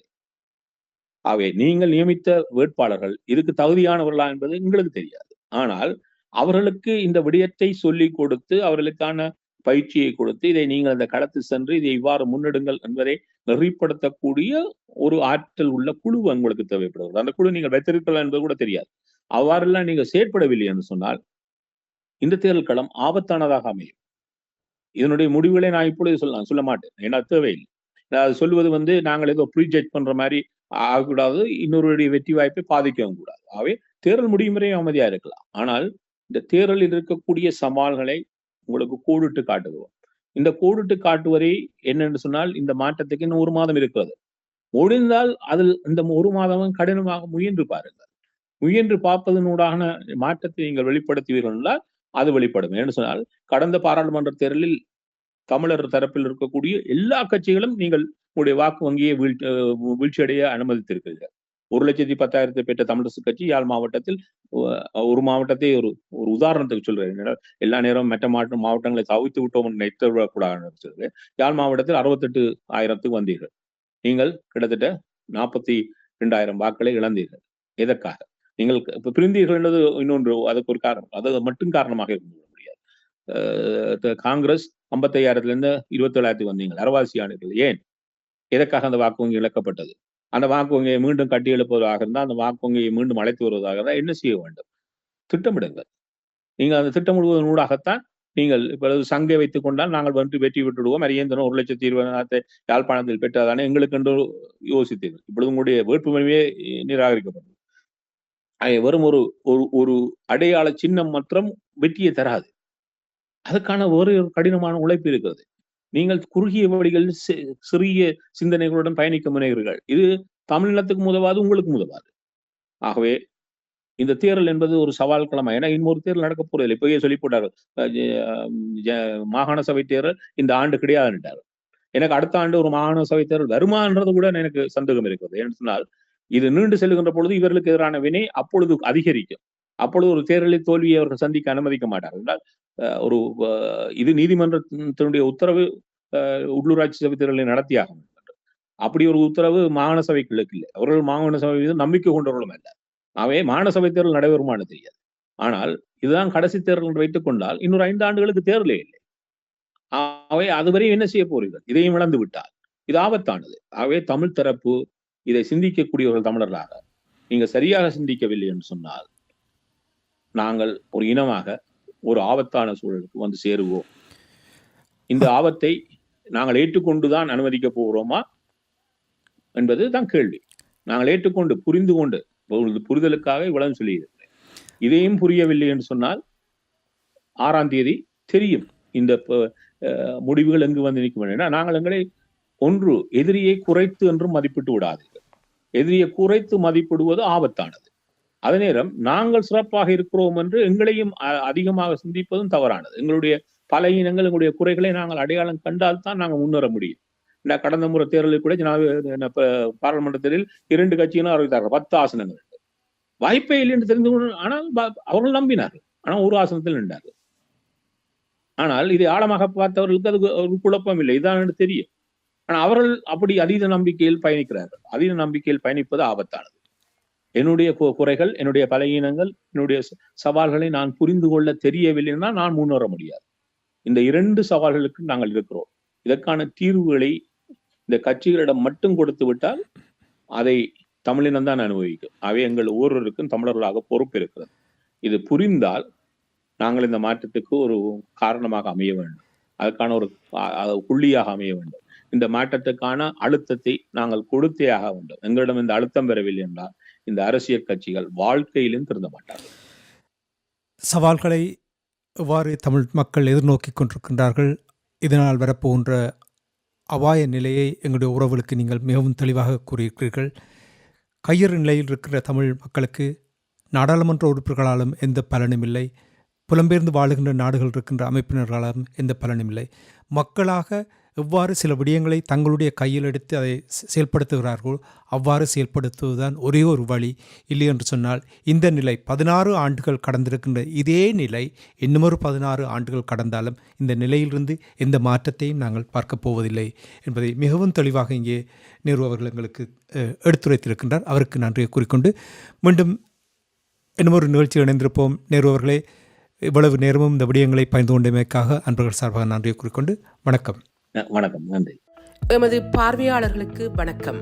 Speaker 2: ஆகவே நீங்கள் நியமித்த வேட்பாளர்கள் இதுக்கு தகுதியானவர்களா என்பது எங்களுக்கு தெரியாது. ஆனால் அவர்களுக்கு இந்த விடயத்தை சொல்லிக் கொடுத்து அவர்களுக்கான பயிற்சியை கொடுத்து இதை நீங்கள் அந்த களத்தில் சென்று இதை இவ்வாறு முன்னெடுங்கள் என்பதை நெறிப்படுத்தக்கூடிய ஒரு ஆற்றல் உள்ள குழு உங்களுக்கு தேவைப்படுகிறது. அந்த குழு நீங்கள் வைத்திருக்கலாம் என்பது கூட தெரியாது. அவ்வாறெல்லாம் நீங்கள் செயற்படவில்லை என்று சொன்னால் இந்த தேர்தல் களம் ஆபத்தானதாக அமையும். இதனுடைய முடிவுகளை நான் இப்பொழுது சொல்ல மாட்டேன். ஏன்னா தேவையில்லை. அது சொல்லுவது நாங்கள் ஏதோ ப்ரீஜட்ஜ் பண்ற மாதிரி ஆகக்கூடாது, இன்னொருடைய வெற்றி வாய்ப்பை பாதிக்கவும் கூடாது. ஆகவே தேர்தல் முடியும் வரை அமைதியா இருக்கலாம். ஆனால் இந்த தேர்தலில் இருக்கக்கூடிய சவால்களை உங்களுக்கு கோடிட்டு காட்டுவோம். இந்த கோடிட்டு காட்டுவதை என்னென்று சொன்னால் இந்த மாற்றத்துக்கு இன்னும் 1 மாதம் இருக்கிறது. முடிந்தால் அதில் இந்த 1 மாதமும் கடினமாக முயன்று பாருங்கள். முயன்று பார்ப்பதனூடான மாற்றத்தை நீங்கள் வெளிப்படுத்துவீர்கள் என்றால் அது வெளிப்படும். என்று சொன்னால் கடந்த பாராளுமன்ற தேர்தலில் தமிழர் தரப்பில் இருக்கக்கூடிய எல்லா கட்சிகளும் நீங்கள் உங்களுடைய வாக்கு வங்கியை வீழ்ச்சியடைய அனுமதித்திருக்கிறீர்கள். 1,10,000 பெற்ற தமிழரசு கட்சி யாழ் மாவட்டத்தில் ஒரு மாவட்டத்தை ஒரு உதாரணத்துக்கு சொல்றேன். எல்லா நேரம் மற்ற மாவட்டங்களை தவிர்த்து விட்டோம் நினைத்துவிடக்கூடாது. யாழ் மாவட்டத்தில் 68,000 வந்தீர்கள். நீங்கள் கிட்டத்தட்ட 42,000 வாக்களை இழந்தீர்கள். எதற்காக? நீங்கள் பிரிந்தீர்கள் என்பது இன்னொன்று, அதுக்கு ஒரு காரணம். அது மட்டும் காரணமாக இருக்க முடியாது. காங்கிரஸ் 55,000 27,000 வந்தீங்கள். அரவாசி ஆனீர்கள். ஏன்? எதற்காக அந்த வாக்கு வங்கி இழக்கப்பட்டது? அந்த வாக்கு வங்கியை மீண்டும் கட்டி எழுப்புவதாக இருந்தால், அந்த வாக்கு வங்கியை மீண்டும் அழைத்து வருவதாக இருந்தால் என்ன செய்ய வேண்டும்? திட்டமிடுங்கள். நீங்கள் அந்த திட்டமிடுவதனூடாகத்தான் நீங்கள் இப்பொழுது சங்கை வைத்துக் கொண்டால் நாங்கள் வெற்றி விட்டுடுவோம், அரியந்தனம் 1,20,000 யாழ்ப்பாணத்தில் பெற்றதானே எங்களுக்கு என்று யோசித்தீர்கள். இப்பொழுது உங்களுடைய வேட்புமனுவே நிராகரிக்கப்பட்டது. வெறும் ஒரு அடையாள சின்னம் மற்றும் வெற்றியை தராது. அதுக்கான ஒரு கடினமான உழைப்பு இருக்கிறது. நீங்கள் குறுகிய வழிகளில் சிறிய சிந்தனைகளுடன் பயணிக்க முனைகிறீர்கள். இது தமிழினத்துக்கு உதவாது, உங்களுக்கு உதவாது. ஆகவே இந்த தேர்தல் என்பது ஒரு சவால் களமா. ஏன்னா இன்னொரு தேர்தல் நடக்க போறதில்லை. இப்பயே சொல்லி போட்டார்கள், மாகாண சபை தேர்தல் இந்த ஆண்டு கிடையாதுன்னுட்டாரு. எனக்கு அடுத்த ஆண்டு ஒரு மாகாண சபை தேர்தல் வருமானது கூட எனக்கு சந்தேகம் இருக்கிறது. ஏன்னு சொன்னால் இது நீண்டு செல்கின்ற பொழுது இவர்களுக்கு எதிரான வினை அப்பொழுது அதிகரிக்கும். அப்பொழுது ஒரு தேர்தலில் தோல்வியை அவர்கள் சந்திக்க அனுமதிக்க மாட்டார்கள். என்றால் இது நீதிமன்றத்தினுடைய உத்தரவு உள்ளூராட்சி சபை தேர்தலை நடத்தியாகும். அப்படி ஒரு உத்தரவு மாகாண சபைகளுக்கு இல்லை. அவர்கள் மாகாண சபை மீது நம்பிக்கை கொண்டவர்களும் அல்ல. அவை மாகாண சபை தேர்தல் நடைபெறுமானு தெரியாது. ஆனால் இதுதான் கடைசி தேர்தல் என்று வைத்துக் கொண்டால் இன்னொரு 5 ஆண்டுகளுக்கு தேர்தலே இல்லை. அவை அதுவரை என்ன செய்ய போறீர்கள்? இதையும் இழந்து விட்டால் இது ஆபத்தானது. ஆகவே தமிழ் தரப்பு இதை சிந்திக்கக்கூடியவர்கள் தமிழர்களாக நீங்க சரியாக சிந்திக்கவில்லை என்று சொன்னால் நாங்கள் ஒரு இனமாக ஒரு ஆபத்தான சூழலுக்கு வந்து சேருவோம். இந்த ஆபத்தை நாங்கள் ஏற்றுக்கொண்டுதான் அனுமதிக்க போகிறோமா என்பது தான் கேள்வி. நாங்கள் ஏற்றுக்கொண்டு புரிந்து கொண்டு புரிதலுக்காக இவ்வளவு சொல்லியிருக்கிறேன். இதையும் புரியவில்லை என்று சொன்னால் 6ஆம் தேதி தெரியும் இந்த முடிவுகள் எங்கு வந்து நிற்கும். ஏன்னா நாங்கள் எங்களை ஒன்று எதிரியை குறைத்து என்றும் மதிப்பிட்டு விடாதீர்கள். எதிரியை குறைத்து மதிப்பிடுவது ஆபத்தானது. அதே நேரம் நாங்கள் சிறப்பாக இருக்கிறோம் என்று எங்களையும் அதிகமாக சிந்திப்பதும் தவறானது. எங்களுடைய பலவீனங்கள், எங்களுடைய குறைகளை நாங்கள் அடையாளம் கண்டால் தான் நாங்கள் முன்னேற முடியும். கடந்த முறை தேர்தலில் கூட பாராளுமன்ற தேர்தலில் 2 கட்சியினர் அறிவித்தார்கள் 10 ஆசனங்கள். வாய்ப்பே இல்லை என்று தெரிந்து கொண்டு, ஆனால் அவர்கள் நம்பினார்கள். ஆனால் ஒரு ஆசனத்தில் நின்றார்கள். ஆனால் இதை ஆழமாக பார்த்தவர்களுக்கு அது ஒரு குழப்பம் இல்லை, இதான் தெரியும். ஆனால் அவர்கள் அப்படி அதீத நம்பிக்கையில் பயணிக்கிறார்கள். அதீத நம்பிக்கையில் பயணிப்பது ஆபத்தானது. என்னுடைய குறைகள், என்னுடைய பலவீனங்கள், என்னுடைய சவால்களை நான் புரிந்து கொள்ள தெரியவில்லைன்னா நான் முன்னேற முடியாது. இந்த 2 சவால்களுக்கு நாங்கள் இருக்கிறோம். இதற்கான தீர்வுகளை இந்த கட்சிகளிடம் மட்டும் கொடுத்து விட்டால் அதை தமிழினம் தான் அனுபவிக்கும். அவை எங்கள் ஒவ்வொருவருக்கும் தமிழர்களாக பொறுப்பு இருக்கிறது. இது புரிந்தால் நாங்கள் இந்த மாற்றத்துக்கு ஒரு காரணமாக அமைய வேண்டும், அதுக்கான ஒரு புள்ளியாக அமைய வேண்டும். இந்த மாற்றத்துக்கான அழுத்தத்தை நாங்கள் கொடுத்தே ஆக வேண்டும். எங்களிடம் இந்த அழுத்தம் பெறவில்லை என்றால் இந்த அரசியல் கட்சிகள் வாழ்க்கையிலும் திருந்த மாட்டார்கள்.
Speaker 1: சவால்களை எவ்வாறு தமிழ் மக்கள் எதிர்நோக்கி கொண்டிருக்கின்றார்கள், இதனால் வரப்போகின்ற அபாய நிலையை எங்களுடைய உறவுகளுக்கு நீங்கள் மிகவும் தெளிவாக கூறியிருக்கிறீர்கள். கையறு நிலையில் இருக்கிற தமிழ் மக்களுக்கு நாடாளுமன்ற உறுப்பினர்களாலும் எந்த பலனும் இல்லை, புலம்பெயர்ந்து வாழுகின்ற நாடுகள் இருக்கின்ற அமைப்பினர்களாலும் எந்த பலனும் இல்லை. மக்களாக எவ்வாறு சில விடயங்களை தங்களுடைய கையில் எடுத்து அதை செயல்படுத்துகிறார்களோ அவ்வாறு செயல்படுத்துவதுதான் ஒரே ஒரு வழி. இல்லை என்று சொன்னால் இந்த நிலை 16 ஆண்டுகள் கடந்திருக்கின்ற இதே நிலை இன்னுமொரு 16 ஆண்டுகள் கடந்தாலும் இந்த நிலையிலிருந்து எந்த மாற்றத்தையும் நாங்கள் பார்க்கப் போவதில்லை என்பதை மிகவும் தெளிவாக இங்கே நேரு அவர்கள் எங்களுக்கு எடுத்துரைத்திருக்கின்றார். அவருக்கு நன்றியை கூறிக்கொண்டு மீண்டும் இன்னுமொரு நிகழ்ச்சியில் இணைந்திருப்போம். நேரு அவர்களே, இவ்வளவு நேரமும் இந்த விடயங்களை பகிர்ந்து கொண்டமைக்காக அன்பர்கள் சார்பாக நன்றியை கூறிக்கொண்டு வணக்கம்.
Speaker 2: வணக்கம், நன்றி.
Speaker 3: எமது பார்வையாளர்களுக்கு வணக்கம்.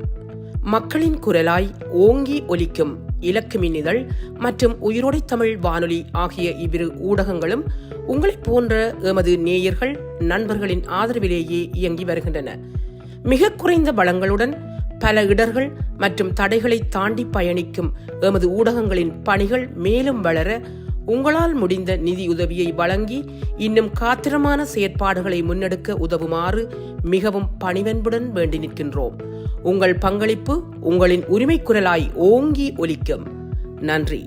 Speaker 3: மக்களின் குரலாய் ஓங்கி ஒலிக்கும் இலக்கு மின்னிதழ் மற்றும் உயிரோடை தமிழ் வானொலி ஆகிய இவ்விரு ஊடகங்களும் உங்களைப் போன்ற எமது நேயர்கள் நண்பர்களின் ஆதரவிலேயே இயங்கி வருகின்றன. மிக குறைந்த வளங்களுடன் பல இடர்கள் மற்றும் தடைகளை தாண்டி பயணிக்கும் எமது ஊடகங்களின் பணிகள் மேலும் வளர உங்களால் முடிந்த நிதியுதவியை வழங்கி இன்னும் காத்திரமான செயற்பாடுகளை முன்னெடுக்க உதவுமாறு மிகவும் பணிவன்புடன் வேண்டி நிற்கின்றோம். உங்கள் பங்களிப்பு உங்களின் உரிமை குரலாய் ஓங்கி ஒலிக்கும். நன்றி.